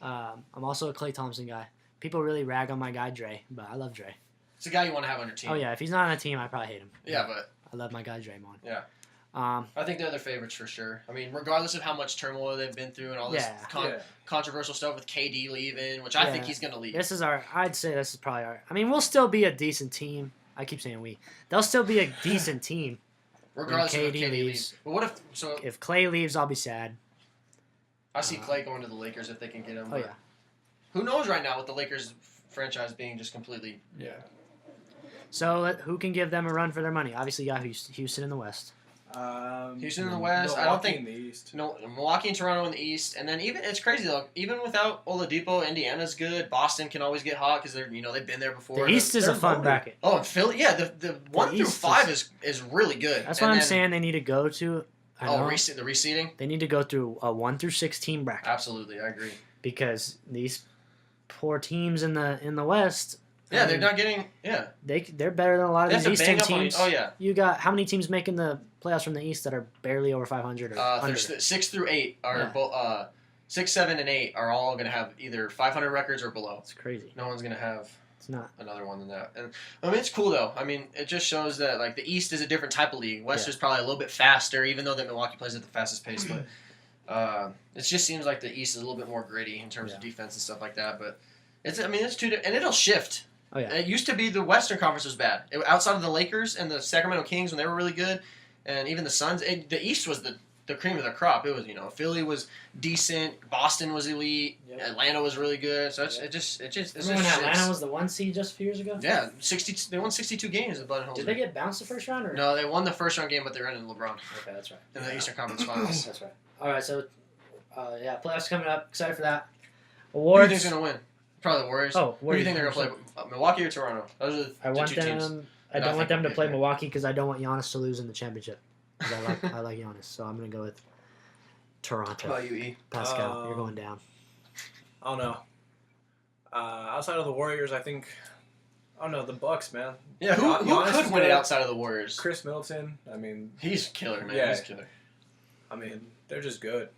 [SPEAKER 1] I'm also a Klay Thompson guy. People really rag on my guy Dre, but I love Dre.
[SPEAKER 3] It's a guy you want to have on your team.
[SPEAKER 1] Oh yeah, if he's not on a team, I probably hate him.
[SPEAKER 3] Yeah, but
[SPEAKER 1] I love my guy Draymond.
[SPEAKER 3] Yeah.
[SPEAKER 1] I
[SPEAKER 3] think they're their favorites for sure. I mean, regardless of how much turmoil they've been through and all this controversial stuff with KD leaving, which I think he's going to leave.
[SPEAKER 1] I'd say this is probably our. I mean, we'll still be a decent team. I keep saying we. They'll still be a decent team.
[SPEAKER 3] Regardless
[SPEAKER 1] when
[SPEAKER 3] of if KD
[SPEAKER 1] leaves.
[SPEAKER 3] leaves. But what
[SPEAKER 1] if Klay leaves, I'll be sad.
[SPEAKER 3] I see Klay going to the Lakers if they can get him.
[SPEAKER 1] Oh yeah.
[SPEAKER 3] Who knows right now with the Lakers franchise being just completely.
[SPEAKER 4] Yeah.
[SPEAKER 1] So who can give them a run for their money? Obviously, you got Houston in the West.
[SPEAKER 3] Houston in the West.
[SPEAKER 4] Milwaukee
[SPEAKER 3] I don't think
[SPEAKER 4] in the East.
[SPEAKER 3] No, Milwaukee and Toronto in the East, and then it's crazy though. Even without Oladipo, Indiana's good. Boston can always get hot because they've been there before.
[SPEAKER 1] The East is a fun bracket.
[SPEAKER 3] Oh, and Philly, yeah, the 1 through
[SPEAKER 1] East
[SPEAKER 3] 5 is really good.
[SPEAKER 1] That's what I'm saying. They need to go to.
[SPEAKER 3] The reseeding.
[SPEAKER 1] They need to go through a 1 through 16 bracket.
[SPEAKER 3] Absolutely, I agree.
[SPEAKER 1] Because these poor teams in the West.
[SPEAKER 3] Yeah, they're not getting. Yeah,
[SPEAKER 1] they're better than a lot of these Eastern teams.
[SPEAKER 3] Oh yeah.
[SPEAKER 1] You got how many teams making the playoffs from the East that are barely over 500 or under?
[SPEAKER 3] There's 6 through 8 are both. 6, 7, and 8 are all going to have either 500 records or below.
[SPEAKER 1] It's crazy.
[SPEAKER 3] No one's going to have.
[SPEAKER 1] It's not
[SPEAKER 3] another one than that. And I mean, it's cool though. I mean, it just shows that like the East is a different type of league. West is probably a little bit faster, even though that Milwaukee plays at the fastest pace. But it just seems like the East is a little bit more gritty in terms of defense and stuff like that. But it's and it'll shift.
[SPEAKER 1] Oh yeah.
[SPEAKER 3] It used to be the Western Conference was bad. Outside of the Lakers and the Sacramento Kings when they were really good, and even the Suns, the East was the cream of the crop. It was Philly was decent, Boston was elite, Atlanta was really good. So it just
[SPEAKER 1] Remember when Atlanta was the 1 seed just a few years ago?
[SPEAKER 3] Yeah, they won 62 games at Budenholzer.
[SPEAKER 1] Did they get bounced the first round? Or?
[SPEAKER 3] No, they won the first round game, but they ran into LeBron.
[SPEAKER 1] Okay, that's right.
[SPEAKER 3] In the Eastern Conference Finals.
[SPEAKER 1] That's right. All right, so playoffs coming up. Excited for that.
[SPEAKER 3] Who do you
[SPEAKER 1] Awards.
[SPEAKER 3] think's gonna win? Probably the Warriors.
[SPEAKER 1] Oh,
[SPEAKER 3] who do you think they're gonna play? Milwaukee or Toronto? Those are the two teams.
[SPEAKER 1] I don't want them to play Milwaukee because I don't want Giannis to lose in the championship. I like Giannis, so I'm gonna go with Toronto.
[SPEAKER 3] How about you, E?
[SPEAKER 1] Pascal, you're going down.
[SPEAKER 2] I don't know. Outside of the Warriors, I think. I don't know, the Bucks, man.
[SPEAKER 3] Yeah, who
[SPEAKER 2] Giannis
[SPEAKER 3] could
[SPEAKER 2] is
[SPEAKER 3] win it
[SPEAKER 2] good.
[SPEAKER 3] outside of the Warriors?
[SPEAKER 2] Chris Middleton. I mean,
[SPEAKER 3] He's killer, man.
[SPEAKER 2] Yeah.
[SPEAKER 3] He's killer.
[SPEAKER 2] I mean, they're just good.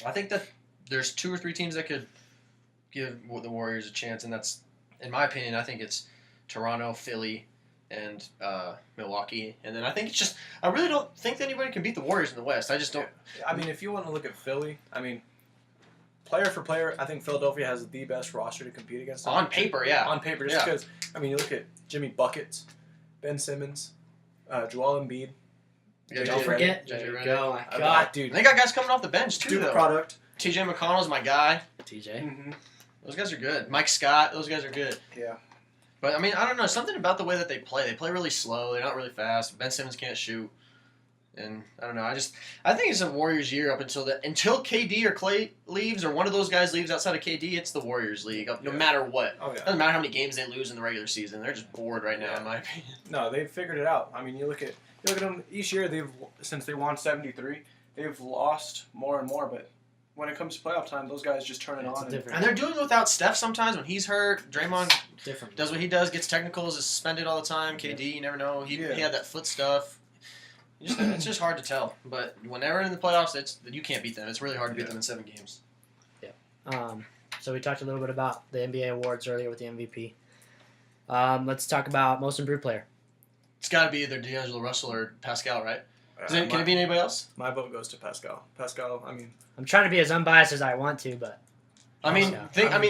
[SPEAKER 3] I think that there's 2 or 3 teams that could give the Warriors a chance, and that's, in my opinion, I think it's Toronto, Philly, and Milwaukee. And then I think it's just, I really don't think that anybody can beat the Warriors in the West. I just don't.
[SPEAKER 2] I mean, if you want to look at Philly, I mean, player for player, I think Philadelphia has the best roster to compete against them.
[SPEAKER 3] On paper, yeah.
[SPEAKER 2] On paper, just because, I mean, you look at Jimmy Buckets, Ben Simmons, Joel Embiid.
[SPEAKER 3] Yeah,
[SPEAKER 1] Don't forget.
[SPEAKER 3] JJ Redick.
[SPEAKER 1] Go, my
[SPEAKER 2] God,
[SPEAKER 1] God.
[SPEAKER 2] dude.
[SPEAKER 3] They got guys coming off the bench, too,
[SPEAKER 2] Duke
[SPEAKER 3] though.
[SPEAKER 2] product.
[SPEAKER 3] TJ McConnell's my guy.
[SPEAKER 1] TJ.
[SPEAKER 2] Mm-hmm.
[SPEAKER 3] Those guys are good. Mike Scott, those guys are good.
[SPEAKER 2] Yeah.
[SPEAKER 3] But, I mean, I don't know. Something about the way that they play. They play really slow. They're not really fast. Ben Simmons can't shoot. And I don't know. I think it's a Warriors year up until KD or Clay leaves or one of those guys leaves outside of KD. It's the Warriors league, no matter what.
[SPEAKER 2] Oh yeah.
[SPEAKER 3] Doesn't matter how many games they lose in the regular season. They're just bored right now, in my opinion.
[SPEAKER 2] No, they've figured it out. I mean, you look at them each year. Since they won 73, they've lost more and more. But when it comes to playoff time, those guys just turn it on.
[SPEAKER 3] And they're doing it without Steph sometimes when he's hurt. Draymond does what he does, gets technicals, is suspended all the time. KD, you never know. He had that foot stuff. It's just hard to tell. But whenever in the playoffs, you can't beat them. It's really hard to beat them in 7 games.
[SPEAKER 1] Yeah. So we talked a little bit about the NBA awards earlier with the MVP. Let's talk about most improved player.
[SPEAKER 3] It's got to be either D'Angelo Russell or Pascal, right? Can it be anybody else?
[SPEAKER 2] My vote goes to Pascal. Pascal, I mean...
[SPEAKER 1] I'm trying to be as unbiased as I want to, but...
[SPEAKER 3] I mean,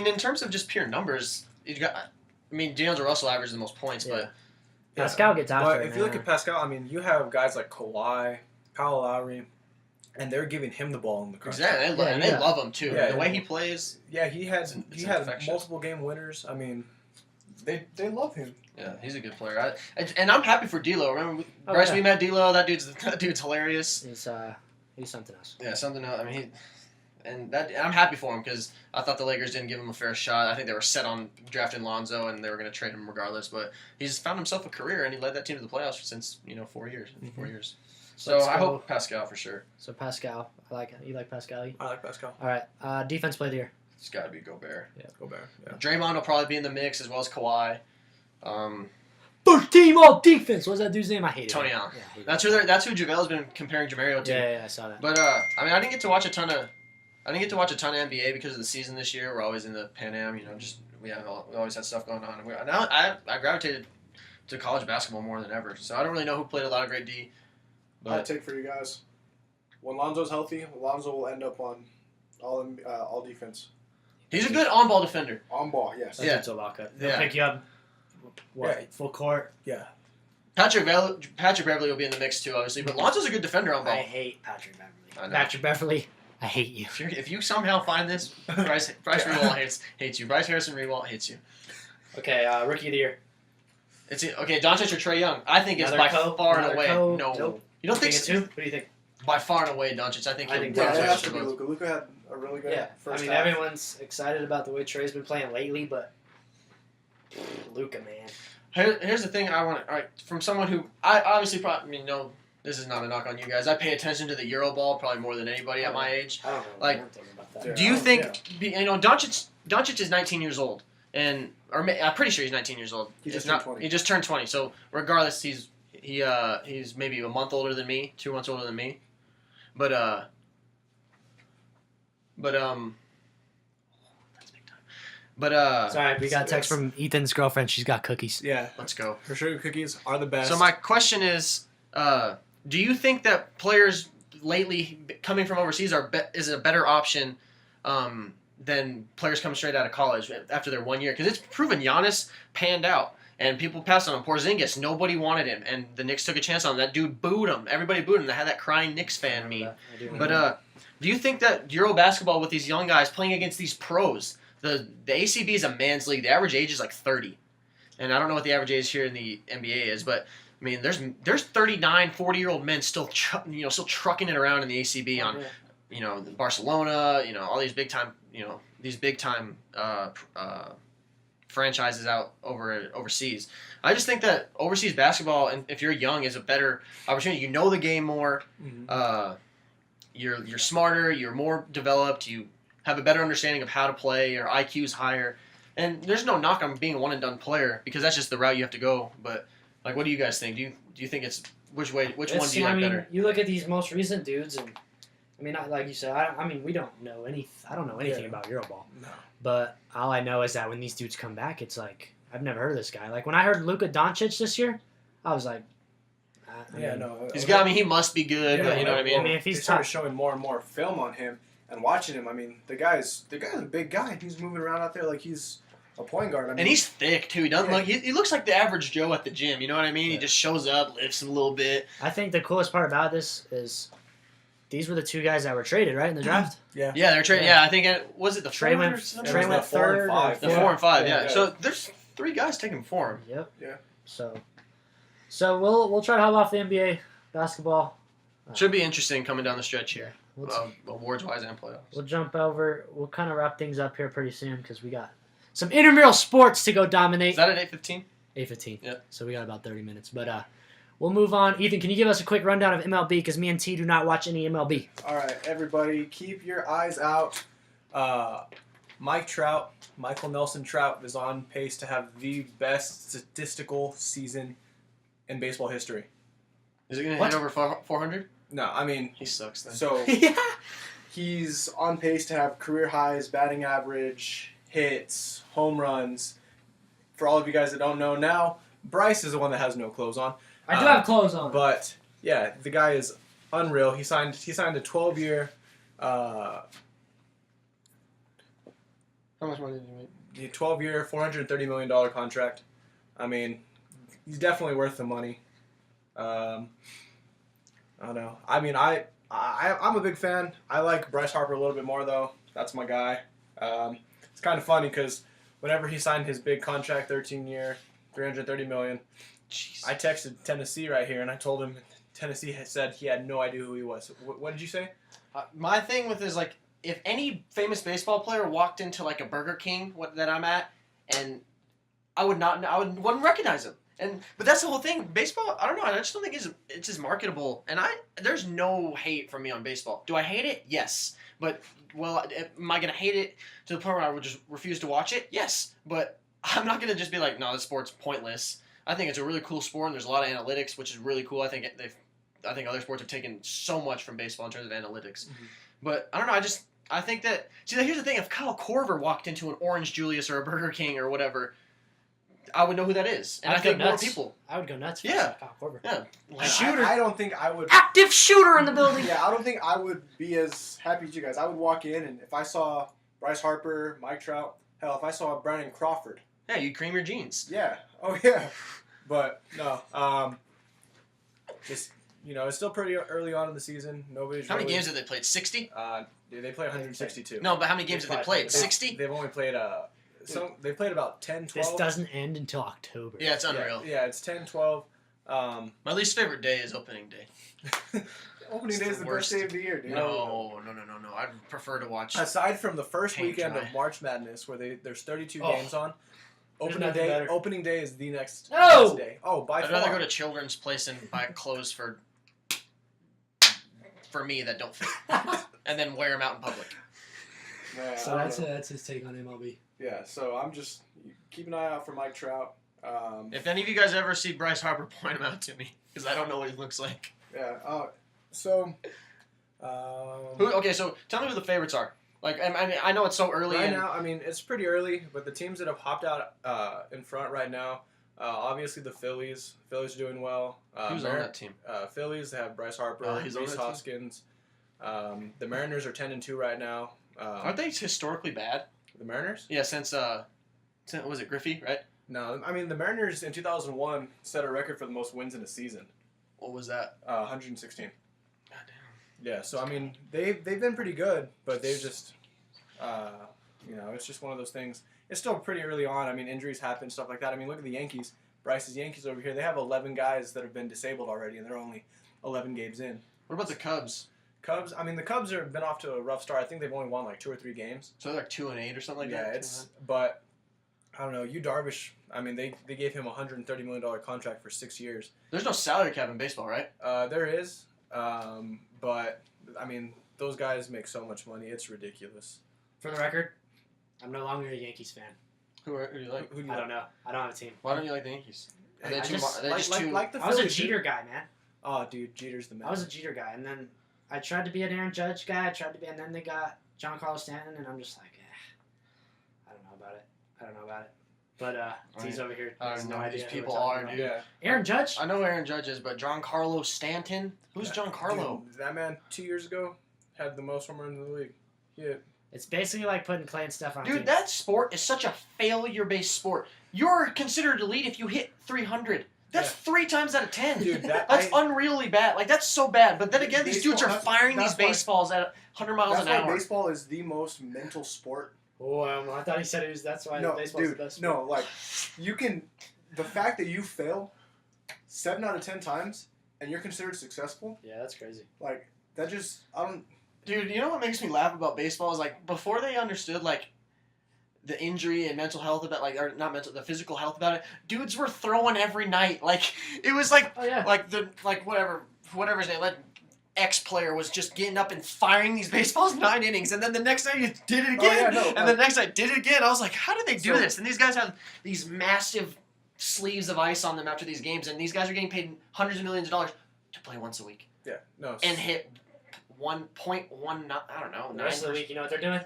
[SPEAKER 3] in terms of just pure numbers, D'Angelo Russell averages the most points, but...
[SPEAKER 1] Pascal gets after it,
[SPEAKER 2] if you look at Pascal, I mean, you have guys like Kawhi, Kyle Lowry, and they're giving him the ball in the crunch.
[SPEAKER 3] Exactly, they love him too.
[SPEAKER 2] Yeah,
[SPEAKER 3] the way he plays.
[SPEAKER 2] Yeah, he had multiple game winners. I mean, they love him.
[SPEAKER 3] Yeah, he's a good player. And I'm happy for D'Lo. Remember, Bryce, we met D'Lo. That dude's hilarious.
[SPEAKER 1] He's something else.
[SPEAKER 3] Yeah, something else. I mean, I'm happy for him because I thought the Lakers didn't give him a fair shot. I think they were set on drafting Lonzo and they were going to trade him regardless. But he's found himself a career and he led that team to the playoffs since 4 years. Mm-hmm. 4 years. So I hope Pascal for sure.
[SPEAKER 1] So Pascal, you like Pascal?
[SPEAKER 2] I like Pascal.
[SPEAKER 1] All right, defense player of the year.
[SPEAKER 3] It's got to be Gobert.
[SPEAKER 2] Yeah, Gobert. Yeah.
[SPEAKER 3] Draymond will probably be in the mix as well as Kawhi.
[SPEAKER 1] First team all defense. What's that dude's name? I hate it.
[SPEAKER 3] Tony Allen. Yeah, that's who JaVale's been comparing Jamario to.
[SPEAKER 1] Yeah, I saw that.
[SPEAKER 3] But I didn't get to watch a ton of NBA because of the season this year. We're always in the Pan Am, we always had stuff going on. Now I gravitated to college basketball more than ever, so I don't really know who played a lot of great D. But
[SPEAKER 4] Hot take for you guys: when Lonzo's healthy, Lonzo will end up on all defense.
[SPEAKER 3] He's a good on-ball defender.
[SPEAKER 4] On ball, yes.
[SPEAKER 1] That's a lock up. They'll pick you up. Full court.
[SPEAKER 2] Yeah.
[SPEAKER 3] Patrick Beverly will be in the mix too, obviously, but Lonzo's a good defender on ball.
[SPEAKER 1] I hate Patrick Beverly. Patrick Beverly, I hate you.
[SPEAKER 3] If you somehow find this, Bryce Rewalt hates you. Bryce Harrison Rewalt hates you.
[SPEAKER 1] Okay, rookie of the year.
[SPEAKER 3] Doncic or Trae Young. I think it's by far and away. No.
[SPEAKER 1] Nope.
[SPEAKER 3] You don't think
[SPEAKER 1] so? What do you think?
[SPEAKER 3] By far and away, Doncic. I think
[SPEAKER 4] it has to be Luka. Luka had a really good first half.
[SPEAKER 1] Everyone's excited about the way Trae's been playing lately, but Luka, man.
[SPEAKER 3] Here's the thing I want to... All right, from someone who... I obviously probably... no, this is not a knock on you guys. I pay attention to the Euro ball probably more than anybody at my age.
[SPEAKER 1] I don't know.
[SPEAKER 3] Like,
[SPEAKER 1] I'm thinking about that.
[SPEAKER 3] do you think... Doncic is 19 years old. I'm pretty sure he's 19 years old.
[SPEAKER 4] He just turned 20.
[SPEAKER 3] He just turned 20. So, regardless, he's maybe a month older than me, 2 months older than me. But
[SPEAKER 1] sorry, we got a text from Ethan's girlfriend. She's got cookies.
[SPEAKER 2] Yeah.
[SPEAKER 3] Let's go.
[SPEAKER 2] Her sugar cookies are the best.
[SPEAKER 3] So my question is, do you think that players lately coming from overseas is a better option than players coming straight out of college after their 1 year? Because it's proven Giannis panned out. And people passed on him. Porzingis, nobody wanted him. And the Knicks took a chance on him. That dude booed him. Everybody booed him. They had that crying Knicks fan meme. But do you think that Euro basketball with these young guys playing against these pros, the ACB is a man's league. The average age is like 30. And I don't know what the average age here in the NBA is, but I mean, there's 39, 40-year-old men still trucking it around in the ACB on Barcelona, all these big time franchises out overseas. I just think that overseas basketball, and if you're young, is a better opportunity. You know the game more. Mm-hmm. You're smarter. You're more developed. You have a better understanding of how to play. Your IQ's higher. And there's no knock on being a one and done player because that's just the route you have to go. But like, what do you guys think? Do you think it's which one do you like better?
[SPEAKER 1] You look at these most recent dudes, and like you said, we don't know I don't know anything about Euroball. No. But all I know is that when these dudes come back, it's like, I've never heard of this guy. Like, when I heard Luka Doncic this year, I was like,
[SPEAKER 3] he must be good.
[SPEAKER 2] Yeah,
[SPEAKER 3] you know what I mean?
[SPEAKER 2] If he's started showing more and more film on him and watching him, the guy's a big guy. He's moving around out there like he's a point guard.
[SPEAKER 3] And he's thick, too. He doesn't look... He looks like the average Joe at the gym. You know what I mean? Yeah. He just shows up, lifts him a little bit.
[SPEAKER 1] I think the coolest part about this is... These were the 2 guys that were traded, right, in the draft?
[SPEAKER 3] Yeah, they were traded. Yeah, I think was it the
[SPEAKER 1] Trae went third.
[SPEAKER 2] 4 and 5.
[SPEAKER 3] The 4 and 5. Yeah. So there's 3 guys taking 4.
[SPEAKER 1] Yep.
[SPEAKER 4] Yeah.
[SPEAKER 1] So we'll try to hop off the NBA basketball.
[SPEAKER 3] Should be interesting coming down the stretch here,
[SPEAKER 1] We'll,
[SPEAKER 3] awards-wise and playoffs.
[SPEAKER 1] we'll jump over. We'll kind of wrap things up here pretty soon because we got some intramural sports to go dominate.
[SPEAKER 3] Is that at 8:15?
[SPEAKER 1] 8:15.
[SPEAKER 3] Yeah.
[SPEAKER 1] So we got about 30 minutes. But we'll move on. Ethan, can you give us a quick rundown of MLB? Because me and T do not watch any MLB.
[SPEAKER 2] All right, everybody, keep your eyes out. Michael Nelson Trout is on pace to have the best statistical season in baseball history.
[SPEAKER 3] Is it going to
[SPEAKER 1] What?
[SPEAKER 3] hit over 400?
[SPEAKER 2] No, I mean,
[SPEAKER 3] He sucks then.
[SPEAKER 2] so
[SPEAKER 1] Yeah.
[SPEAKER 4] He's on pace to have career highs, batting average, hits, home runs. For all of you guys that don't know now,
[SPEAKER 2] Bryce is the one that has no clothes on.
[SPEAKER 1] I do have clothes on.
[SPEAKER 2] But yeah, the guy is unreal. He signed a 12-year,
[SPEAKER 3] How much money did you make?
[SPEAKER 2] $12-year, $430 million contract. I mean, he's definitely worth the money. I don't know. I mean, I'm a big fan. I like Bryce Harper a little bit more though. That's my guy. It's kind of funny because whenever he signed his big contract, 13-year, $330 million,
[SPEAKER 3] Jeez.
[SPEAKER 2] I texted Tennessee right here and I told him Tennessee had said he had no idea who he was. What did you say?
[SPEAKER 3] My thing with is like, if any famous baseball player walked into like a Burger King that I'm at, and wouldn't recognize him. But that's the whole thing. Baseball, I don't know. I just don't think it's as marketable. And there's no hate from me on baseball. Do I hate it? Yes. But am I gonna hate it to the point where I would just refuse to watch it? Yes. But I'm not gonna just be like, no, this sport's pointless. I think it's a really cool sport, and there's a lot of analytics, which is really cool. I think other sports have taken so much from baseball in terms of analytics.
[SPEAKER 2] Mm-hmm.
[SPEAKER 3] But I don't know. I think that here's the thing. If Kyle Korver walked into an Orange Julius or a Burger King or whatever, I would know who that is, and I think more people.
[SPEAKER 1] I would go nuts for
[SPEAKER 3] Yeah.
[SPEAKER 1] Kyle Korver.
[SPEAKER 3] Yeah, like,
[SPEAKER 1] Shooter.
[SPEAKER 2] I don't think I would.
[SPEAKER 1] Active shooter in the building.
[SPEAKER 4] Yeah, I don't think I would be as happy as you guys. I would walk in, and if I saw Bryce Harper, Mike Trout, hell, if I saw Brandon Crawford,
[SPEAKER 3] yeah, you cream your jeans.
[SPEAKER 4] yeah, oh yeah.
[SPEAKER 2] But no, just it's still pretty early on in the season. Nobody's.
[SPEAKER 3] How many
[SPEAKER 2] really,
[SPEAKER 3] games have they played? 60?
[SPEAKER 2] They play 162.
[SPEAKER 3] No, but how many games have they played? 60?
[SPEAKER 2] They've only played they played about 10, 12.
[SPEAKER 1] This doesn't end until October.
[SPEAKER 3] Yeah, it's unreal.
[SPEAKER 2] Yeah, it's 10, 12.
[SPEAKER 3] My least favorite day is opening day.
[SPEAKER 4] Opening
[SPEAKER 3] It's
[SPEAKER 4] day is
[SPEAKER 3] the
[SPEAKER 4] the
[SPEAKER 3] worst.
[SPEAKER 4] best day of the year, dude.
[SPEAKER 3] No. I'd prefer to watch.
[SPEAKER 2] Aside from the first
[SPEAKER 3] Paint
[SPEAKER 2] weekend
[SPEAKER 3] dry.
[SPEAKER 2] of March Madness, where there's 32
[SPEAKER 1] Oh.
[SPEAKER 2] games on,
[SPEAKER 1] There's
[SPEAKER 2] opening
[SPEAKER 1] nothing
[SPEAKER 2] day.
[SPEAKER 1] better.
[SPEAKER 2] Opening day is the next
[SPEAKER 1] No!
[SPEAKER 2] best day. Oh, by
[SPEAKER 3] I'd
[SPEAKER 2] far.
[SPEAKER 3] rather go to Children's Place and buy clothes for me that don't fit, and then wear them out in public.
[SPEAKER 4] Yeah,
[SPEAKER 1] So
[SPEAKER 4] I don't know.
[SPEAKER 1] that's his take on MLB.
[SPEAKER 4] Yeah, so I'm just keep an eye out for Mike Trout.
[SPEAKER 3] If any of you guys ever see Bryce Harper, point him out to me, because I don't know what he looks like.
[SPEAKER 4] Yeah. So
[SPEAKER 3] Okay, so tell me who the favorites are. Like, I know it's so early.
[SPEAKER 2] Right now, I mean, it's pretty early, but the teams that have hopped out in front right now, obviously the Phillies. Phillies are doing well.
[SPEAKER 3] Who's on that team?
[SPEAKER 2] Phillies have Bryce Harper,
[SPEAKER 3] Oh, he's on
[SPEAKER 2] Rhys
[SPEAKER 3] that team?
[SPEAKER 2] Hoskins. The Mariners are 10-2 right now.
[SPEAKER 3] Aren't they historically bad?
[SPEAKER 2] The Mariners?
[SPEAKER 3] Yeah, since was it Griffey, right?
[SPEAKER 2] No, I mean the Mariners in 2001 set a record for the most wins in a season.
[SPEAKER 3] What was that?
[SPEAKER 2] 116.
[SPEAKER 3] God
[SPEAKER 2] Yeah, so I mean they've been pretty good, but they've just it's just one of those things. It's still pretty early on. I mean injuries happen, stuff like that. I mean look at the Yankees. Bryce's Yankees over here. They have 11 guys that have been disabled already, and they're only 11 games in.
[SPEAKER 3] What about the Cubs?
[SPEAKER 2] Cubs. I mean the Cubs have been off to a rough start. I think they've only won like 2 or 3 games.
[SPEAKER 3] So they're like 2-8 or something like
[SPEAKER 2] Yeah,
[SPEAKER 3] that.
[SPEAKER 2] it's but I don't know. Yu Darvish. I mean they gave him a $130 million contract for 6 years.
[SPEAKER 3] There's no salary cap in baseball, right?
[SPEAKER 2] There is, but I mean, those guys make so much money. It's ridiculous.
[SPEAKER 1] For the record, I'm no longer a Yankees fan.
[SPEAKER 3] Who do you like?
[SPEAKER 2] Who do you
[SPEAKER 1] I
[SPEAKER 2] like?
[SPEAKER 1] don't know. I don't have a team.
[SPEAKER 3] Why don't you like the Yankees? Are they
[SPEAKER 1] I
[SPEAKER 3] too?
[SPEAKER 1] just-
[SPEAKER 3] Are they just too?
[SPEAKER 2] like the
[SPEAKER 1] I was a
[SPEAKER 2] Phillies, dude.
[SPEAKER 1] Jeter guy, man.
[SPEAKER 2] Oh, dude, Jeter's the man.
[SPEAKER 1] I was a Jeter guy, and then I tried to be an Aaron Judge guy. And then they got Giancarlo Stanton, and I'm just like, I don't know about it. But T's over here.
[SPEAKER 3] I
[SPEAKER 1] has
[SPEAKER 3] don't
[SPEAKER 1] no
[SPEAKER 3] know who
[SPEAKER 1] idea
[SPEAKER 3] these
[SPEAKER 1] who we're
[SPEAKER 3] people
[SPEAKER 1] talking
[SPEAKER 3] are,
[SPEAKER 1] about.
[SPEAKER 3] dude.
[SPEAKER 2] Yeah.
[SPEAKER 1] Aaron Judge?
[SPEAKER 3] I know Aaron Judge is, but Giancarlo Stanton? Who's Giancarlo?
[SPEAKER 2] Dude, that man 2 years ago had the most home runs in the league. Yeah.
[SPEAKER 1] It's basically like putting Clay and Steph on a
[SPEAKER 3] Dude,
[SPEAKER 1] team.
[SPEAKER 3] that sport is such a failure-based sport. You're considered elite if you hit 300. That's 3 times out of 10.
[SPEAKER 2] Dude,
[SPEAKER 3] that's unreally bad. Like, that's so bad. But then again, these dudes are
[SPEAKER 4] Baseball-
[SPEAKER 3] firing these
[SPEAKER 4] that's why-
[SPEAKER 3] baseballs at 100 miles
[SPEAKER 4] that's
[SPEAKER 3] an
[SPEAKER 4] why
[SPEAKER 3] hour.
[SPEAKER 4] baseball is the most mental sport.
[SPEAKER 1] Oh, I thought he said it was. That's why
[SPEAKER 4] No,
[SPEAKER 1] baseball's
[SPEAKER 4] dude,
[SPEAKER 1] the best.
[SPEAKER 4] no, like you can. The fact that you fail 7 out of 10 times and you're considered successful,
[SPEAKER 1] Yeah, that's crazy.
[SPEAKER 4] like that just I don't.
[SPEAKER 3] Dude, you know what makes me laugh about baseball is like before they understood like the injury and mental health about like or not mental the physical health about it, dudes were throwing every night. Like it was like
[SPEAKER 1] Oh yeah.
[SPEAKER 3] like the like whatever his name, like X player was just getting up and firing these baseballs 9 innings, and then the next night he did it again, and the next night did it again. I was like, how do they do this? And these guys have these massive sleeves of ice on them after these games, and these guys are getting paid hundreds of millions of dollars to play once a week
[SPEAKER 2] Yeah, no.
[SPEAKER 3] and hit 1.19. I don't know.
[SPEAKER 1] The rest of the week, you know what they're doing?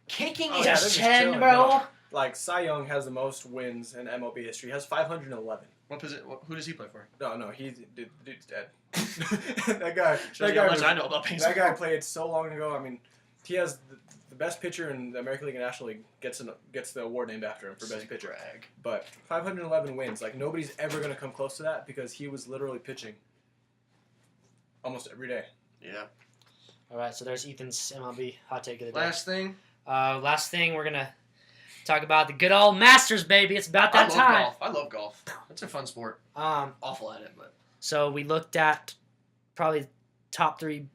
[SPEAKER 3] Kicking
[SPEAKER 2] Oh,
[SPEAKER 3] his
[SPEAKER 2] yeah, they're just
[SPEAKER 3] chin,
[SPEAKER 2] chilling,
[SPEAKER 3] bro.
[SPEAKER 2] no. Like Cy Young has the most wins in MLB history. He has 511.
[SPEAKER 3] What position? Who does he play for?
[SPEAKER 2] No, the dude's dead. that guy.
[SPEAKER 3] Shows
[SPEAKER 2] That
[SPEAKER 3] you how
[SPEAKER 2] guy.
[SPEAKER 3] much I know about baseball.
[SPEAKER 2] That guy played so long ago. I mean, he has the best pitcher in the American League and National League gets the award named after him for best pitcher.
[SPEAKER 3] Brag.
[SPEAKER 2] But 511 wins. Like nobody's ever gonna come close to that because he was literally pitching almost every day.
[SPEAKER 3] Yeah.
[SPEAKER 1] All right, so there's Ethan's MLB hot take of the day.
[SPEAKER 3] Last thing.
[SPEAKER 1] Last thing, we're gonna talk about the good old Masters, baby. It's about that time.
[SPEAKER 3] Golf. I love golf. It's a fun sport. Awful at it, but
[SPEAKER 1] So we looked at probably top 3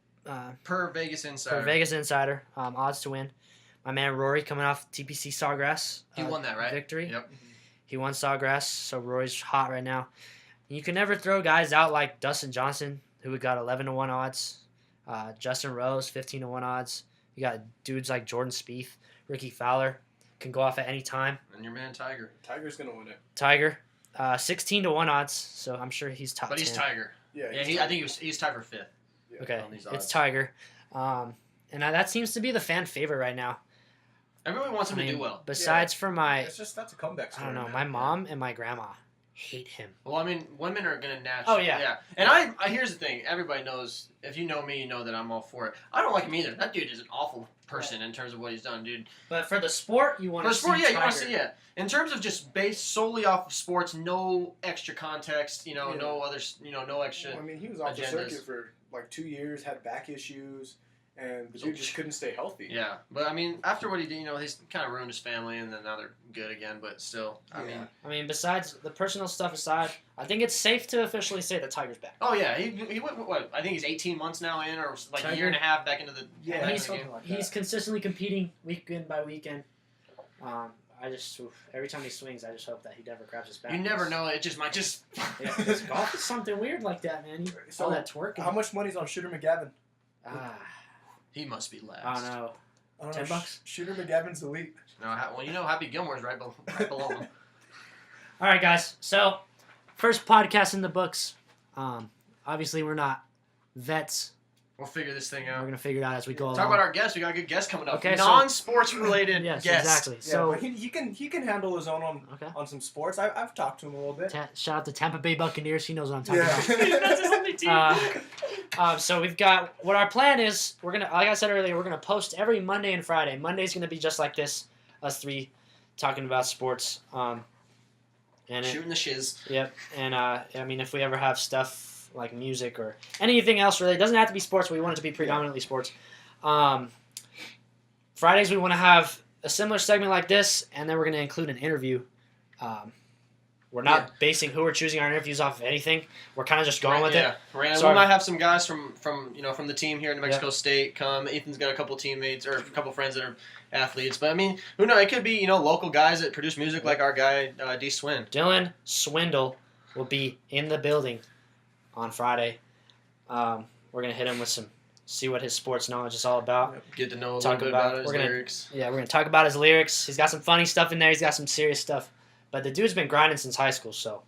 [SPEAKER 3] per Vegas Insider.
[SPEAKER 1] for Vegas Insider odds to win. My man Rory coming off TPC Sawgrass.
[SPEAKER 3] He won that, right?
[SPEAKER 1] Victory.
[SPEAKER 3] Yep.
[SPEAKER 1] He won Sawgrass, so Rory's hot right now. You can never throw guys out like Dustin Johnson, who got 11-1 odds. Justin Rose, 15-1 odds. You got dudes like Jordan Spieth, Ricky Fowler, can go off at any time.
[SPEAKER 3] And your man Tiger.
[SPEAKER 4] Tiger's gonna win it.
[SPEAKER 1] Tiger, 16-1 odds, so I'm sure he's top 10.
[SPEAKER 3] But he's Tiger.
[SPEAKER 4] Yeah.
[SPEAKER 3] Yeah, I think he's tied for 5th.
[SPEAKER 4] Yeah.
[SPEAKER 1] Okay,
[SPEAKER 3] on these odds.
[SPEAKER 1] it's Tiger. And that seems to be the fan favorite right now.
[SPEAKER 3] Everyone wants him
[SPEAKER 1] I mean,
[SPEAKER 3] to do well.
[SPEAKER 1] Besides for my,
[SPEAKER 2] That's a comeback
[SPEAKER 1] I
[SPEAKER 2] story.
[SPEAKER 1] don't know,
[SPEAKER 2] man.
[SPEAKER 1] my mom and my grandma hate him.
[SPEAKER 3] Well, I mean, women are gonna naturally.
[SPEAKER 1] Oh, yeah.
[SPEAKER 3] And I here's the thing. Everybody knows. If you know me, you know that I'm all for it. I don't like him either. That dude is an awful person in terms of what he's done, dude.
[SPEAKER 1] But for the sport, you want
[SPEAKER 3] For
[SPEAKER 1] to
[SPEAKER 3] sport,
[SPEAKER 1] see
[SPEAKER 3] yeah, you
[SPEAKER 1] Tiger.
[SPEAKER 3] want to see, yeah. In terms of just based solely off of sports, no extra context,
[SPEAKER 4] Yeah.
[SPEAKER 3] no other, no extra.
[SPEAKER 4] Well, I mean, he was off the
[SPEAKER 3] agendas.
[SPEAKER 4] circuit for like 2 years, had back issues, and the dude just couldn't stay healthy.
[SPEAKER 3] Yeah, but I mean, after what he did, he's kind of ruined his family, and then now they're good again. But still,
[SPEAKER 1] I mean, besides the personal stuff aside, I think it's safe to officially say that Tiger's back.
[SPEAKER 3] oh yeah, he went what? I think he's 18 months now in, or like a year and a half back into the.
[SPEAKER 4] Yeah,
[SPEAKER 3] back
[SPEAKER 1] he's
[SPEAKER 3] into the game.
[SPEAKER 4] like
[SPEAKER 1] he's consistently competing weekend by weekend. I just every time he swings, I just hope that he never grabs his back.
[SPEAKER 3] You never know. It just might just.
[SPEAKER 1] Yeah, 'cause golf is something weird like that, man.
[SPEAKER 4] So,
[SPEAKER 1] All that twerking.
[SPEAKER 4] How much money's on Shooter McGavin?
[SPEAKER 3] He must be last.
[SPEAKER 1] I don't know.
[SPEAKER 4] I don't know,
[SPEAKER 1] $10?
[SPEAKER 4] Shooter McGavin's elite.
[SPEAKER 3] No, well, Happy Gilmore's right below him.
[SPEAKER 1] All right, guys. So, first podcast in the books. Obviously, we're not vets.
[SPEAKER 3] We'll figure this thing
[SPEAKER 1] We're
[SPEAKER 3] out.
[SPEAKER 1] gonna figure it out as we go along.
[SPEAKER 3] Talk about our guests. We got a good guest coming up.
[SPEAKER 1] Okay, so-
[SPEAKER 3] Non-sports related
[SPEAKER 1] Yes,
[SPEAKER 3] guest.
[SPEAKER 1] exactly.
[SPEAKER 4] Yeah,
[SPEAKER 1] So,
[SPEAKER 4] but he can handle his own
[SPEAKER 1] okay.
[SPEAKER 4] on some sports. I've talked to him a little bit.
[SPEAKER 1] Shout out to Tampa Bay Buccaneers. He knows what I'm talking
[SPEAKER 4] Yeah.
[SPEAKER 3] That's his only team.
[SPEAKER 1] about. So we've got what our plan is. We're gonna, like I said earlier, we're gonna post every Monday and Friday. Monday's gonna be just like this, us three talking about sports.
[SPEAKER 3] Shooting the shiz.
[SPEAKER 1] Yep. And I mean, if we ever have stuff like music or anything else, really, it doesn't have to be sports. But we want it to be predominantly sports. Fridays we want to have a similar segment like this, and then we're gonna include an interview. We're not basing who we're choosing our interviews off of anything. We're kind of just going with it.
[SPEAKER 3] Right.
[SPEAKER 1] So
[SPEAKER 3] We might have some guys from the team here in New Mexico State come. Ethan's got a couple teammates or a couple friends that are athletes. But I mean, who knows? It could be local guys that produce music like our guy D Swin.
[SPEAKER 1] Dylan Swindle will be in the building on Friday. We're gonna hit him with see what his sports knowledge is all about.
[SPEAKER 3] Get to know a
[SPEAKER 1] Talk
[SPEAKER 3] little bit
[SPEAKER 1] about-
[SPEAKER 3] about his
[SPEAKER 1] we're gonna-
[SPEAKER 3] lyrics.
[SPEAKER 1] Yeah, we're gonna talk about his lyrics. He's got some funny stuff in there. He's got some serious stuff. But the dude's been grinding since high school, so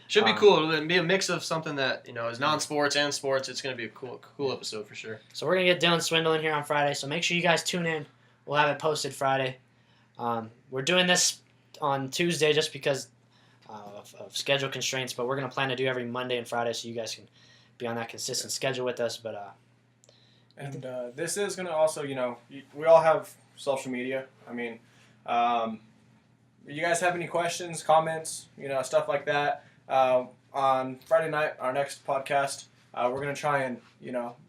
[SPEAKER 3] Should be cool. It'll be a mix of something that is non-sports and sports. It's gonna be a cool episode for sure.
[SPEAKER 1] we're gonna get Dylan Swindle in here on Friday. So make sure you guys tune in. We'll have it posted Friday. We're doing this on Tuesday just because of schedule constraints, but we're gonna plan to do every Monday and Friday so you guys can be on that consistent schedule with us. But
[SPEAKER 2] And this is going to also, we all have social media. I mean, you guys have any questions, comments, stuff like that, on Friday night, our next podcast, we're going to try and,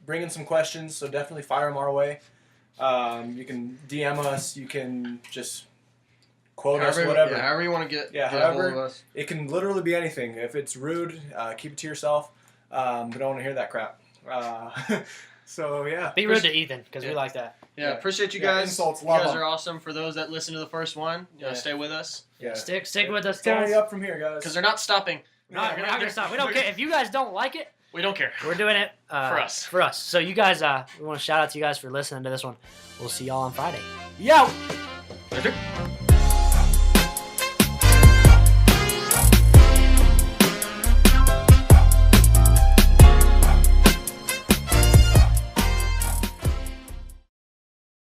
[SPEAKER 2] bring in some questions, so definitely fire them our way. You can DM us, you can just quote us, whatever.
[SPEAKER 3] However you want to get
[SPEAKER 2] Yeah,
[SPEAKER 3] a hold of
[SPEAKER 2] however.
[SPEAKER 3] us.
[SPEAKER 2] It can literally be anything. If it's rude, keep it to yourself. We don't want to hear that crap. So yeah.
[SPEAKER 1] Be rude to Ethan because we
[SPEAKER 3] Yeah.
[SPEAKER 1] like that.
[SPEAKER 3] Yeah,
[SPEAKER 2] Yeah.
[SPEAKER 3] appreciate you
[SPEAKER 4] Yeah,
[SPEAKER 3] guys.
[SPEAKER 4] insults,
[SPEAKER 3] You
[SPEAKER 4] love
[SPEAKER 3] guys
[SPEAKER 4] 'em.
[SPEAKER 3] are awesome. For those that listen to the first one,
[SPEAKER 2] Yeah.
[SPEAKER 3] stay with us
[SPEAKER 2] Yeah.
[SPEAKER 1] Stick with us,
[SPEAKER 2] It's only
[SPEAKER 1] guys.
[SPEAKER 2] up from here, guys.
[SPEAKER 3] because they're not stopping.
[SPEAKER 1] We're not gonna stop. We don't care if you guys don't like it.
[SPEAKER 3] We don't care.
[SPEAKER 1] We're doing it
[SPEAKER 3] For us.
[SPEAKER 1] For us. So you guys, we want to shout out to you guys for listening to this one. We'll see y'all on Friday. Yo.
[SPEAKER 3] Later.